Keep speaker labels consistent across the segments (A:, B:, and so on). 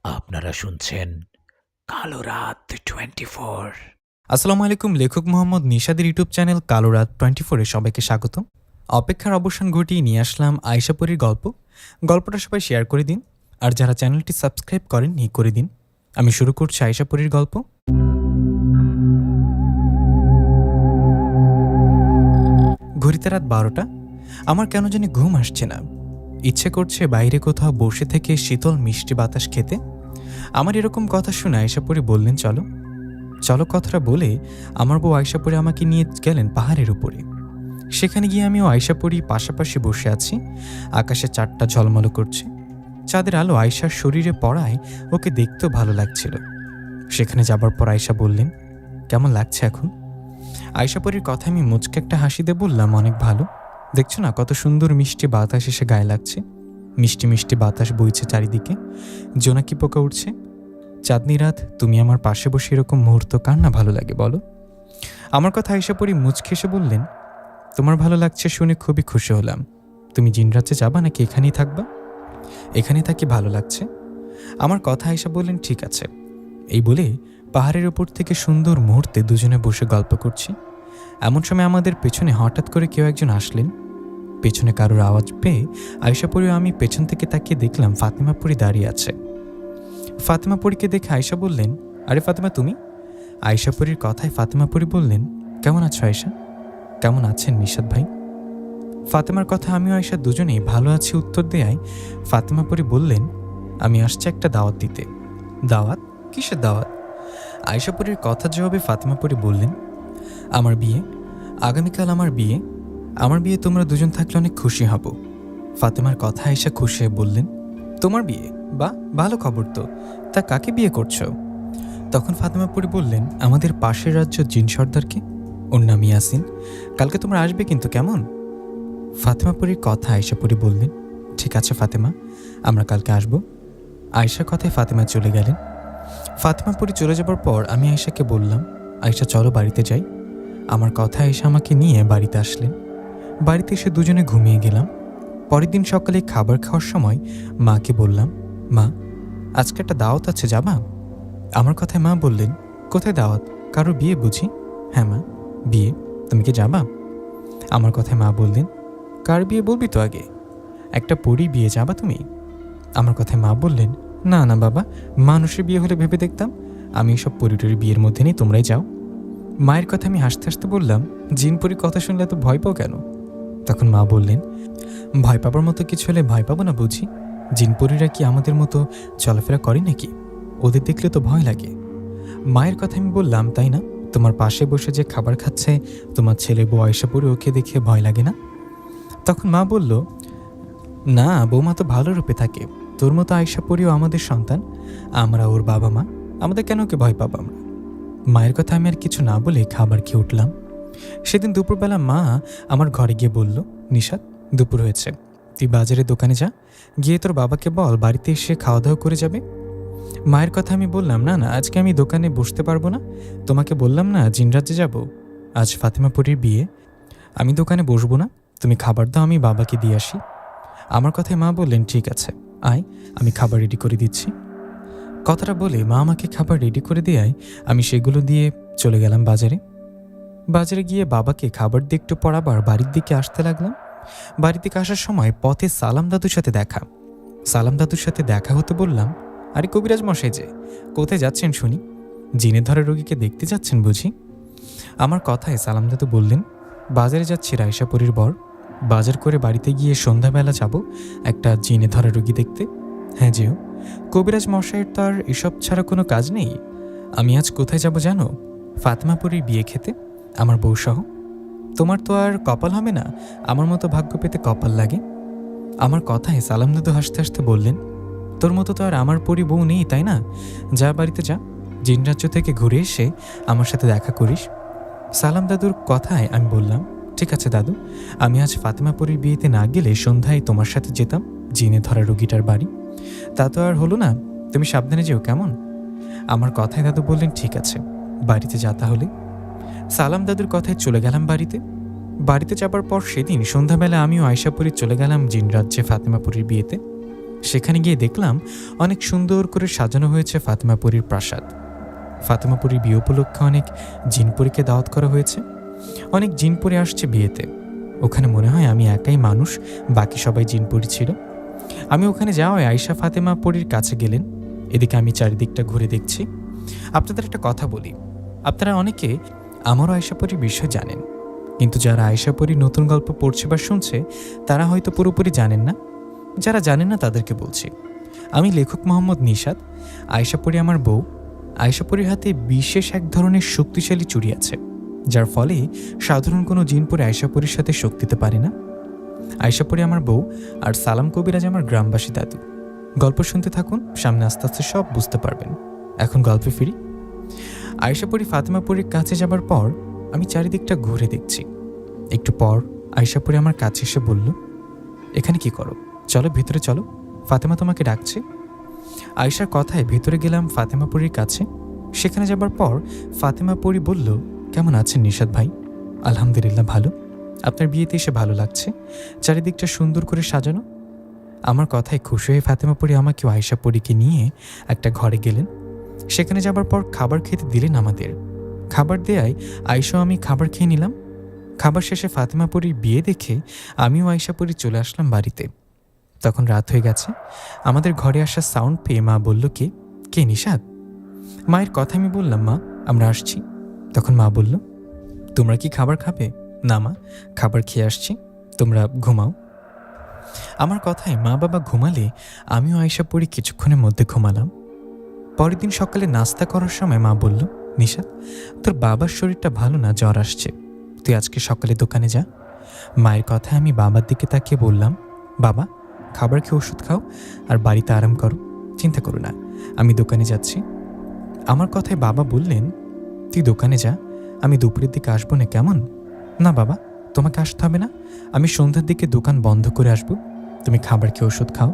A: আপনারা শুনছেন কালো রাত 24।
B: আসসালামু আলাইকুম। লেখক মোহাম্মদ নিশাদের ইউটিউব চ্যানেল কালো রাত 24-এ সবাইকে স্বাগত। অপেক্ষার অবসান ঘটিয়ে নিয়ে আসলাম আয়েশাপুরীর গল্প। গল্পটা সবাই শেয়ার করে দিন, আর যারা চ্যানেলটি সাবস্ক্রাইব করেননি করে দিন। আমি শুরু করছি আয়েশাপুরীর গল্প। ঘড়িতে রাত 12টা। আমার কেন জানি ঘুম আসছে না। ইচ্ছে করছে বাইরে কোথাও বসে থেকে শীতল মিষ্টি বাতাস খেতে। আমার এরকম কথা শুনে আয়েশাপুরী বললেন, চলো চলো। কথাটা বলে আমার বউ আয়েশাপুরী আমাকে নিয়ে গেলেন পাহাড়ের উপরে। সেখানে গিয়ে আমিও আয়েশাপুরী পাশাপাশি বসে আছি। আকাশে চাঁদটা ঝলমলো করছে। চাঁদের আলো আয়েশার শরীরে পড়ায় ওকে দেখতেও ভালো লাগছিল। সেখানে যাবার পর আয়েশা বললেন, কেমন লাগছে এখন? আয়েশাপুরীর কথা আমি মুচকে একটা হাসি দিয়ে বললাম, অনেক ভালো। দেখছো না কত সুন্দর মিষ্টি বাতাস এসে গায়ে লাগছে। মিষ্টি মিষ্টি বাতাস বইছে চারিদিকে, জোনাকি পোকা উঠছে। চাঁদনি রাত, তুমি আমার পাশে বসে এরকম মুহূর্ত কার না ভালো লাগে বলো? আমার কথা আয়েশাপুরী মুচকে এসে বললেন, তোমার ভালো লাগছে শুনে খুবই খুশি হলাম। তুমি জিনরাজ্যে যাবা নাকি এখানেই থাকবা? এখানেই থাকি, ভালো লাগছে। আমার কথা আয়েশা বললেন, ঠিক আছে। এই বলে পাহাড়ের ওপর থেকে সুন্দর মুহূর্তে দুজনে বসে গল্প করছি। এমন সময় আমাদের পেছনে হঠাৎ করে কেউ একজন আসলেন। পেছনে কারোর আওয়াজ পেয়ে আয়েশাপুরী ও আমি পেছন থেকে তাকিয়ে দেখলাম ফাতেমাপুরী দাঁড়িয়ে আছে। ফাতেমাপুরীকে দেখে আয়েশা বললেন, আরে ফাতেমা তুমি? আয়েশাপুরীর কথায় ফাতেমাপুরী বললেন, কেমন আছো আয়েশা? কেমন আছেন নিশাদ ভাই? ফাতেমার কথা আমিও আয়েশা দুজনেই ভালো আছি উত্তর দেয়ায় ফাতেমাপুরী বললেন, আমি আসছি একটা দাওয়াত দিতে। দাওয়াত? কিসের দাওয়াত? আয়েশাপুরীর কথা জবাবে ফাতেমাপুরী বললেন, আমার বিয়ে। আগামীকাল আমার বিয়ে। আমার বিয়ে তোমরা দুজন থাকলে অনেক খুশি হব। ফাতেমার কথা আয়েশা খুশি হয়ে বললেন, তোমার বিয়ে? বাহ, ভালো খবর তো। তা কাকে বিয়ে করছো? তখন ফাতেমাপুরী বললেন, আমাদের পাশের রাজ্য জিন সর্দারকে। ওর নাম ইয়াসিন। কালকে তোমরা আসবে কিন্তু, কেমন? ফাতেমাপুরীর কথা আয়েশাপুরী বললেন, ঠিক আছে ফাতেমা, আমরা কালকে আসব। আয়েশার কথায় ফাতেমা চলে গেলেন। ফাতেমাপুরী চলে যাবার পর আমি আয়েশাকে বললাম, আয়েশা চলো বাড়িতে যাই। আমার কথা আয়েশা আমাকে নিয়ে বাড়িতে আসলেন। বাড়িতে এসে দুজনে ঘুমিয়ে গেলাম। পরের দিন সকালে খাবার খাওয়ার সময় মাকে বললাম, মা, আজকে একটা দাওয়াত আছে, যাবা? আমার কথায় মা বললেন, কোথায় দাওয়াত? কারোর বিয়ে বুঝি? হ্যাঁ মা, বিয়ে। তুমি কি যাবা? আমার কথায় মা বললেন, কার বিয়ে বলবি তো আগে। একটা পরী বিয়ে, যাবা তুমি? আমার কথায় মা বললেন, না না বাবা, মানুষের বিয়ে হলে ভেবে দেখতাম। আমি এসব পরীটরি বিয়ের মধ্যে নেই, তোমরাই যাও। মায়ের কথা আমি হাসতে হাসতে বললাম, জিন পরীর কথা শুনলে এত ভয় পাও কেন? তখন মা বললেন, ভয় পাবার মতো কিছু হলে ভয় পাবো না বুঝি? জিনপরীরা কি আমাদের মতো চলাফেরা করে নাকি? ওদের দেখলে তো ভয় লাগে। মায়ের কথা আমি বললাম, তাই না? তোমার পাশে বসে যে খাবার খাচ্ছে তোমার ছেলে বউ আয়েশাপুরী, ওকে দেখে ভয় লাগে না? তখন মা বলল, না, বৌমা তো ভালো রূপে থাকে। তোর মতো আয়েশাপুরীও আমাদের সন্তান, আমরা ওর বাবা মা, আমাদের কেন ওকে ভয় পাবো আমরা? মায়ের কথা আমি আর কিছু না বলে খাবার খেয়ে উঠলাম। সেদিন দুপুরবেলা মা আমার ঘরে গিয়ে বলল, নিশাদ, দুপুর হয়েছে, তুই বাজারের দোকানে যা, গিয়ে তোর বাবাকে বল বাড়িতে এসে খাওয়া দাওয়া করে যাবে। মায়ের কথা আমি বললাম, না না, আজকে আমি দোকানে বসতে পারবো না। তোমাকে বললাম না জিনরাজ্যে যাব। আজ ফাতেমাপুরীর বিয়ে, আমি দোকানে বসবো না। তুমি খাবার দাও, আমি বাবাকে দিয়ে আসি। আমার কথায় মা বললেন, ঠিক আছে, আয়, আমি খাবার রেডি করে দিচ্ছি। কথাটা বলে মা আমাকে খাবার রেডি করে দেয়। আমি সেগুলো দিয়ে চলে গেলাম বাজারে। বাজারে গিয়ে বাবাকে খাবার দিয়ে একটু পর আবার বাড়ির দিকে আসতে লাগলাম। বাড়ি থেকে আসার সময় পথে সালাম দাদুর সাথে দেখা। সালাম দাদুর সাথে দেখা হতে বললাম, আরে কবিরাজ মশাই যে, কোথায় যাচ্ছেন শুনি? জিনের ধরা রোগীকে দেখতে যাচ্ছেন বুঝি? আমার কথায় সালাম দাদু বললেন, বাজারে যাচ্ছি রায়শাপুরীর বর। বাজার করে বাড়িতে গিয়ে সন্ধ্যাবেলা যাব একটা জিনে ধরা রোগী দেখতে। হ্যাঁ যেও, কবিরাজ মশাইয়ের তো আর এসব ছাড়া কোনো কাজ নেই। আমি আজ কোথায় যাব জানো? ফাতেমাপুরীর বিয়ে খেতে, আমার বউসহ। তোমার তো আর কপাল হবে না, আমার মতো ভাগ্য পেতে কপাল লাগে। আমার কথায় সালাম দাদু হাসতে হাসতে বললেন, তোর মতো তো আর আমার পরি বউ নেই, তাই না? যা বাড়িতে যা, জিনরাজ্য থেকে ঘুরে এসে আমার সাথে দেখা করিস। সালাম দাদুর কথায় আমি বললাম, ঠিক আছে দাদু, আমি আজ ফাতেমাপুরীর বিয়েতে না গেলে সন্ধ্যায় তোমার সাথে যেতাম জিনে ধরা রোগীটার বাড়ি। তা তো আর হলো না, তুমি সাবধানে যেও, কেমন? আমার কথায় দাদু বললেন, ঠিক আছে, বাড়িতে যা তাহলে। সালাম দাদুর কথায় চলে গেলাম বাড়িতে। বাড়িতে যাবার পর সেদিন সন্ধ্যাবেলা আমিও আয়েশাপুরী চলে গেলাম জিনরাজ্যে ফাতেমাপুরীর বিয়েতে। সেখানে গিয়ে দেখলাম অনেক সুন্দর করে সাজানো হয়েছে ফাতেমাপুরীর প্রাসাদ। ফাতেমাপুরীর বিয়ে উপলক্ষে অনেক জিনপুরীকে দাওয়াত করা হয়েছে। অনেক জিনপুরী আসছে বিয়েতে। ওখানে মনে হয় আমি একাই মানুষ, বাকি সবাই জিনপুরী ছিল। আমি ওখানে যাওয়ায় আয়েশা ফাতেমাপুরীর কাছে গেলেন। এদিকে আমি চারিদিকটা ঘুরে দেখছি। আপনাদের একটা কথা বলি, আপনারা অনেকে আমারও আয়েশাপুরীর বিষয় জানেন, কিন্তু যারা আয়েশাপুরীর নতুন গল্প পড়ছে বা শুনছে তারা হয়তো পুরোপুরি জানেন না। যারা জানেন না তাদেরকে বলছি, আমি লেখক মোহাম্মদ নিশাত। আয়েশাপুরী আমার বউ। আয়েশাপুরীর হাতে বিশেষ এক ধরনের শক্তিশালী চুড়ি আছে, যার ফলে সাধারণ কোনো জিনপুরী আয়েশাপুরীর সাথে শক্তি দিতে পারে না। আয়েশাপুরী আমার বউ, আর সালাম কবিরাজ আমার গ্রামবাসী দাদু। গল্প শুনতে থাকুন, সামনে আস্তে আস্তে সব বুঝতে পারবেন। এখন গল্পে ফিরি। আয়েশাপুরী ফাতেমাপুরীর কাছে যাবার পর আমি চারিদিকটা ঘুরে দেখছি। একটু পর আয়েশাপুরী আমার কাছে এসে বলল, এখানে কি করো? চলো ভিতরে চলো, ফাতেমা তোমাকে ডাকছে। আয়েশার কথায় ভেতরে গেলাম ফাতেমাপুরীর কাছে। সেখানে যাবার পর ফাতেমাপুরী বলল, কেমন আছেন নিশাত ভাই? আলহামদুলিল্লাহ ভালো। আপনার বিয়েতে এসে ভালো লাগছে, চারিদিকটা সুন্দর করে সাজানো। আমার কথায় খুশি হয়ে ফাতেমাপুরী আমাকেও আয়েশাপুরীকে নিয়ে একটা ঘরে গেলেন। সেখানে যাবার পর খাবার খেতে দিলেন আমাদের। খাবার দেয়ায় আয়েশা আমি খাবার খেয়ে নিলাম। খাবার শেষে ফাতেমাপুরীর বিয়ে দেখে আমিও আয়েশাপুরী চলে আসলাম বাড়িতে। তখন রাত হয়ে গেছে। আমাদের ঘরে আসা সাউন্ড পেয়ে মা বলল, কে নিশাত? মায়ের কথা আমি বললাম, মা আমরা আসছি। তখন মা বলল, তোমরা কি খাবার খাবে? না মা, খাবার খেয়ে আসছি, তোমরা ঘুমাও। আমার কথায় মা বাবা ঘুমালে আমিও আয়েশাপুরী কিছুক্ষণের মধ্যে ঘুমালাম। পরের দিন সকালে নাস্তা করার সময় মা বলল, নিশাত তোর বাবার শরীরটা ভালো না, জ্বর আসছে, তুই আজকে সকালে দোকানে যা। মায়ের কথায় আমি বাবার দিকে তাকিয়ে বললাম, বাবা খাবার খেয়ে ওষুধ খাও আর বাড়িতে আরাম করো, চিন্তা করো না, আমি দোকানে যাচ্ছি। আমার কথায় বাবা বললেন, তুই দোকানে যা, আমি দুপুরের দিকে আসবো না, কেমন? না বাবা, তোমাকে আসতে হবে না, আমি সন্ধ্যার দিকে দোকান বন্ধ করে আসবো, তুমি খাবার খেয়ে ওষুধ খাও।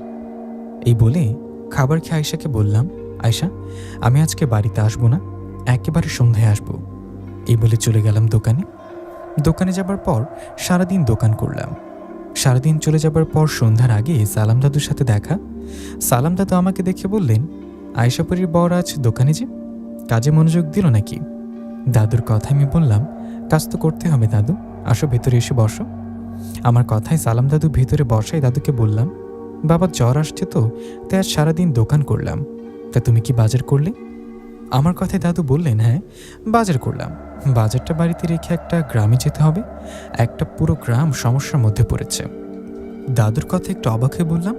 B: এই বলে খাবার খেয়ে আয়েশাকে বললাম, আয়েশা আমি আজকে বাড়িতে আসবো না, একেবারে সন্ধ্যায় আসবো। এই বলে চলে গেলাম দোকানে। দোকানে যাবার পর সারাদিন দোকান করলাম। সারাদিন চলে যাবার পর সন্ধ্যার আগে সালাম দাদুর সাথে দেখা। সালাম দাদু আমাকে দেখে বললেন, আয়েশাপুরীর বর আজ দোকানে যে, কাজে মনোযোগ দিল নাকি? দাদুর কথা আমি বললাম, কাজ তো করতে হবে দাদু, আসো ভেতরে এসে বসো। আমার কথায় সালাম দাদু ভেতরে বসাই দাদুকে বললাম, বাবা জ্বর আসছে তো, তাই আজ সারাদিন দোকান করলাম, তা তুমি কি বাজার করলে? আমার কথায় দাদু বললেন, হ্যাঁ বাজার করলাম, বাজারটা বাড়িতে রেখে একটা গ্রামে যেতে হবে, একটা পুরো গ্রাম সমস্যার মধ্যে পড়েছে। দাদুর কথা একটু অবাক হয়ে বললাম,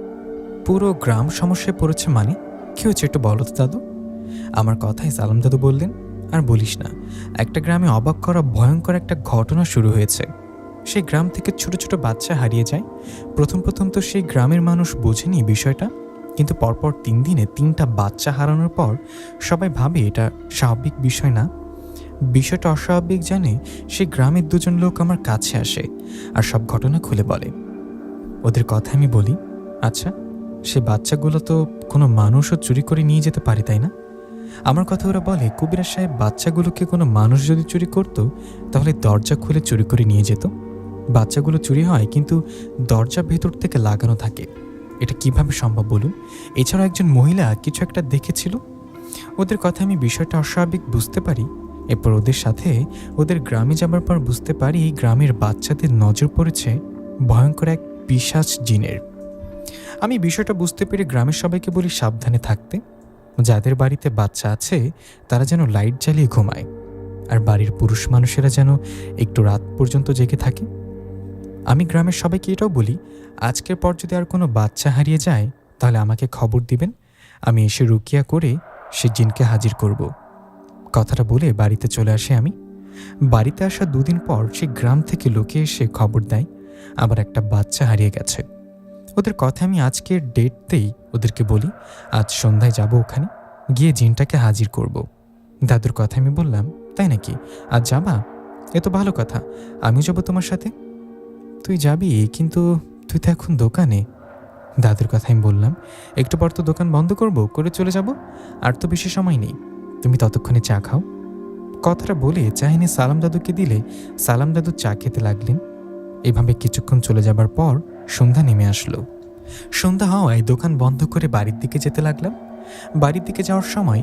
B: পুরো গ্রাম সমস্যায় পড়েছে মানে কি হয়েছে একটু বলো তো দাদু। আমার কথায় সালাম দাদু বললেন, আর বলিস না, একটা গ্রামে অবাক করা ভয়ঙ্কর একটা ঘটনা শুরু হয়েছে। সেই গ্রাম থেকে ছোট ছোট বাচ্চা হারিয়ে যায়। প্রথম প্রথম তো সেই গ্রামের মানুষ বোঝেনি বিষয়টা, কিন্তু পরপর 3 দিনে 3টা বাচ্চা হারানোর পর সবাই ভাবে এটা স্বাভাবিক বিষয় না। বিষয়টা অস্বাভাবিক জানে সেই গ্রামের 2জন লোক আমার কাছে আসে আর সব ঘটনা খুলে বলে। ওদের কথা আমি বলি, আচ্ছা সে বাচ্চাগুলো তো কোনো মানুষও চুরি করে নিয়ে যেতে পারে তাই না? আমার কথা ওরা বলে, কবিরাজ সাহেব বাচ্চাগুলোকে কোনো মানুষ যদি চুরি করত তাহলে দরজা খুলে চুরি করে নিয়ে যেত। বাচ্চাগুলো চুরি হয় কিন্তু দরজা ভেতর থেকে লাগানো থাকে, এটা কিভাবে সম্ভব বলুন? এছাড়াও একজন মহিলা কিছু একটা দেখেছিল। ওদের কথা আমি বিষয়টা অস্বাভাবিক বুঝতে পারি। এরপর ওদের সাথে ওদের গ্রামে যাবার পর বুঝতে পারি এই গ্রামের বাচ্চাদের নজর পড়েছে ভয়ঙ্কর এক পিশাচ জিনের। আমি বিষয়টা বুঝতে পেরে গ্রামের সবাইকে বলি সাবধানে থাকতে, যাদের বাড়িতে বাচ্চা আছে তারা যেন লাইট জ্বালিয়ে ঘুমায়, আর বাড়ির পুরুষ মানুষেরা যেন একটু রাত পর্যন্ত জেগে থাকে। আমি গ্রামের সবাইকে এটাও বলি, আজকের পর যদি আর কোনো বাচ্চা হারিয়ে যায় তাহলে আমাকে খবর দিবেন, আমি এসে রুকিয়া করে সে জিনকে হাজির করব। কথাটা বলে বাড়িতে চলে আসি আমি। বাড়িতে আসা 2 দিন পর সে গ্রাম থেকে লোকে এসে খবর দেয় আবার একটা বাচ্চা হারিয়ে গেছে। ওদের কথা আমি আজকের ডেটতেই ওদেরকে বলি, আজ সন্ধ্যায় যাব ওখানে, গিয়ে জিনটাকে হাজির করব। দাদুর কথা আমি বললাম, তাই নাকি, আজ যাবা? এ তো ভালো কথা, আমি যাব তোমার সাথে। তুই যাবি কিন্তু তুই তো এখন দোকানে। দাদুর কথা আমি বললাম, একটু পর তো দোকান বন্ধ করে চলে যাব, আর তো বেশি সময় নেই, তুমি ততক্ষণে চা খাও। কথাটা বলে চা এনে সালাম দাদুকে দিলে সালাম দাদু চা খেতে লাগলেন। এভাবে কিছুক্ষণ চলে যাবার পর সন্ধ্যা নেমে আসলো। সন্ধ্যা হওয়ায় দোকান বন্ধ করে বাড়ির দিকে যেতে লাগলাম। বাড়ির দিকে যাওয়ার সময়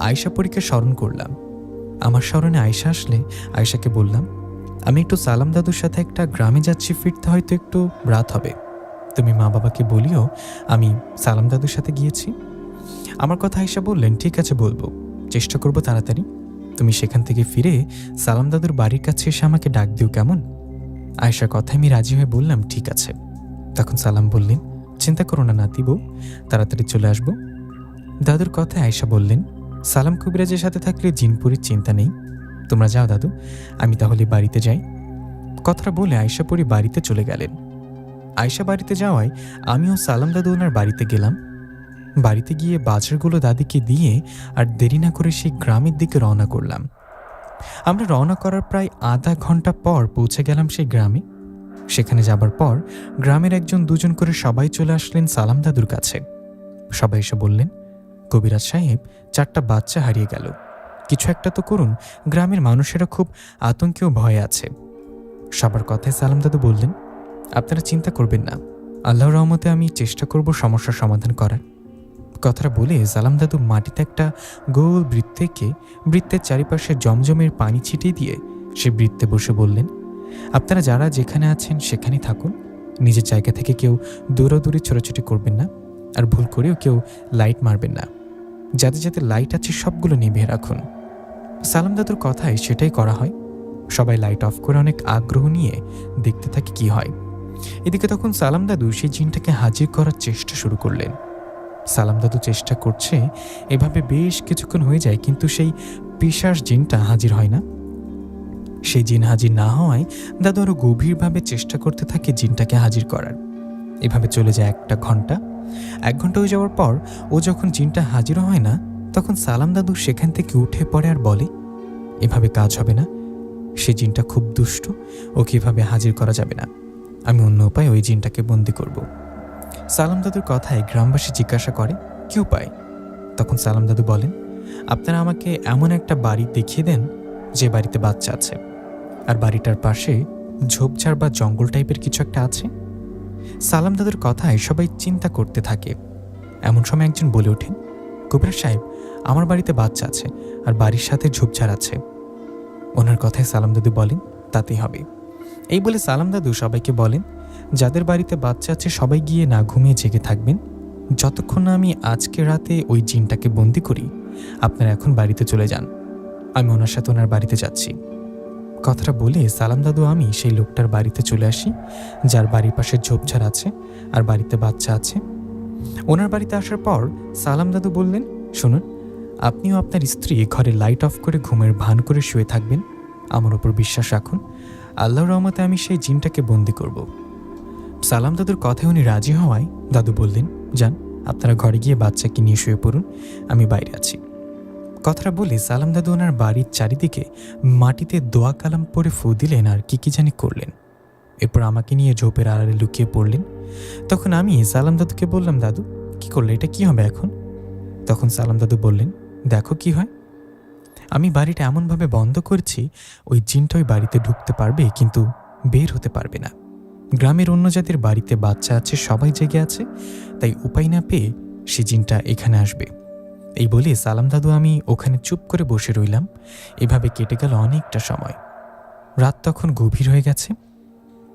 B: আয়শা পরীকে স্মরণ করলাম। আমার স্মরণে আয়শা আসলে আয়শাকে বললাম, আমি একটু সালাম দাদুর সাথে একটা গ্রামে যাচ্ছি, ফিরতে হয়তো একটু রাত হবে। তুমি মা বাবাকে বলিও আমি সালাম দাদুর সাথে গিয়েছি। আমার কথা আয়শা বললেন, ঠিক আছে বলবো, চেষ্টা করবো তাড়াতাড়ি। তুমি সেখান থেকে ফিরে সালাম দাদুর বাড়ির কাছে এসে আমাকে ডাক দিও, কেমন? আয়শার কথায় আমি রাজি হয়ে বললাম, ঠিক আছে। তখন সালাম বললেন, চিন্তা করো না নাতি বউ, তাড়াতাড়ি চলে আসবো। দাদুর কথায় আয়শা বললেন, সালাম কবিরাজের সাথে থাকলে জিনপুরির চিন্তা নেই। তোমরা যাও দাদু, আমি তাহলে বাড়িতে যাই। কথাটা বলে আয়শা পরি বাড়িতে চলে গেলেন। আয়শা বাড়িতে যাওয়ায় আমিও সালাম দাদু ওনার বাড়িতে গেলাম। বাড়িতে গিয়ে বাজারগুলো দাদিকে দিয়ে আর দেরি না করে সেই গ্রামের দিকে রওনা করলাম। আমরা রওনা করার প্রায় আধা ঘন্টা পর পৌঁছে গেলাম সেই গ্রামে। সেখানে যাবার পর গ্রামের একজন দুজন করে সবাই চলে আসলেন সালাম দাদুর কাছে। সবাই এসে বললেন, কবিরাজ সাহেব, 4টা বাচ্চা হারিয়ে গেল, কিছু একটা তো করুন, গ্রামের মানুষেরা খুব আতঙ্কে ও ভয়ে আছে। সবার কথায় সালাম দাদু বললেন, আপনারা চিন্তা করবেন না, আল্লাহর রহমতে আমি চেষ্টা করব সমস্যার সমাধান করার। কথাটা বলে সালাম দাদু মাটিতে একটা গোল বৃত্ত এঁকে বৃত্তের চারিপাশে জমজমের পানি ছিটিয়ে দিয়ে সে বৃত্তে বসে বললেন, আপনারা যারা যেখানে আছেন সেখানেই থাকুন, নিজের জায়গা থেকে কেউ দৌড়াদৌড়ি ছোটাছুটি করবেন না, আর ভুল করেও কেউ লাইট মারবেন না। যাতে যাতে লাইট আছে সবগুলো নিভিয়ে রাখুন। সালাম দাদুর কথায় সেটাই করা হয়। সবাই লাইট অফ করে অনেক আগ্রহ নিয়ে দেখতে থাকে কি হয়। এদিকে তখন সালাম দাদু সেই জিনটাকে হাজির করার চেষ্টা শুরু করলেন। সালাম দাদু চেষ্টা করছে, এভাবে বেশ কিছুক্ষণ হয়ে যায়, কিন্তু সেই পিশাচ জিনটা হাজির হয় না। সেই জিন হাজির না হওয়ায় দাদু আরো গভীরভাবে চেষ্টা করতে থাকে জিনটাকে হাজির করার। এভাবে চলে যায় 1 ঘন্টা। 1 ঘন্টা হয়ে যাওয়ার পর ও যখন জিনটা হাজির হয় না, তখন সালাম দাদু সেখান থেকে উঠে পড়ে আর বলে, এভাবে কাজ হবে না, সে জিনটা খুব দুষ্ট, ওকে এভাবে হাজির করা যাবে না, আমি অন্য উপায়ে ওই জিনটাকে বন্দি করব। সালাম দাদুর কথায় গ্রামবাসী জিজ্ঞাসা করে, কি উপায়? তখন সালাম দাদু বলেন, আপনারা আমাকে এমন একটা বাড়ি দেখিয়ে দেন যে বাড়িতে বাচ্চা আছে, আর বাড়িটার পাশে ঝোপঝাড় বা জঙ্গল টাইপের কিছু একটা আছে। সালাম দাদুর কথায় সবাই চিন্তা করতে থাকে। এমন সময় একজন বলে ওঠেন, কবিরাজ সাহেব, আমার বাড়িতে বাচ্চা আছে আর বাড়ির সাথে ঝোপঝাড় আছে। ওনার কথায় সালাম দাদু বলেন, তাতেই হবে। এই বলে সালাম দাদু সবাইকে বলেন, যাদের বাড়িতে বাচ্চা আছে সবাই গিয়ে না ঘুমিয়ে জেগে থাকবেন, যতক্ষণ না আমি আজকে রাতে ওই জিনটাকে বন্দি করি। আপনারা এখন বাড়িতে চলে যান, আমি ওনার সাথে ওনার বাড়িতে যাচ্ছি। কথাটা বলে সালাম দাদু আমি সেই লোকটার বাড়িতে চলে আসি, যার বাড়ির পাশে ঝোপঝাড় আছে আর বাড়িতে বাচ্চা আছে। ওনার বাড়িতে আসার পর সালাম দাদু বললেন, শুনুন, আপনিও আপনার স্ত্রী ঘরে লাইট অফ করে ঘুমের ভান করে শুয়ে থাকবেন, আমার ওপর বিশ্বাস রাখুন, আল্লাহর রহমতে আমি সেই জিনটাকে বন্দি করব। সালাম দাদুর কথায় উনি রাজি হওয়ায় দাদু বললেন, যান, আপনারা ঘরে গিয়ে বাচ্চাকে নিয়ে শুয়ে পড়ুন, আমি বাইরে আছি। কথাটা বলে সালাম দাদু ওনার বাড়ির চারিদিকে মাটিতে দোয়া কালাম পরে ফু দিলেন আর কি জানি করলেন। এরপর আমাকে নিয়ে ঝোপের আড়ালে লুকিয়ে পড়লেন। তখন আমি সালাম দাদুকে বললাম, দাদু কি করলে, এটা কি হবে এখন? তখন সালাম দাদু বললেন, দেখো কি হয়। আমি বাড়িটা এমনভাবে বন্ধ করছি ওই জিনটা ওই বাড়িতে ঢুকতে পারবে কিন্তু বের হতে পারবে না। গ্রামের অন্য জাতির বাড়িতে বাচ্চা আছে, সবাই জেগে আছে, তাই উপায় না পেয়ে সে জিনটা এখানে আসবে। এই বলে সালাম দাদু আমি ওখানে চুপ করে বসে রইলাম। এভাবে কেটে গেল অনেকটা সময়। রাত তখন গভীর হয়ে গেছে।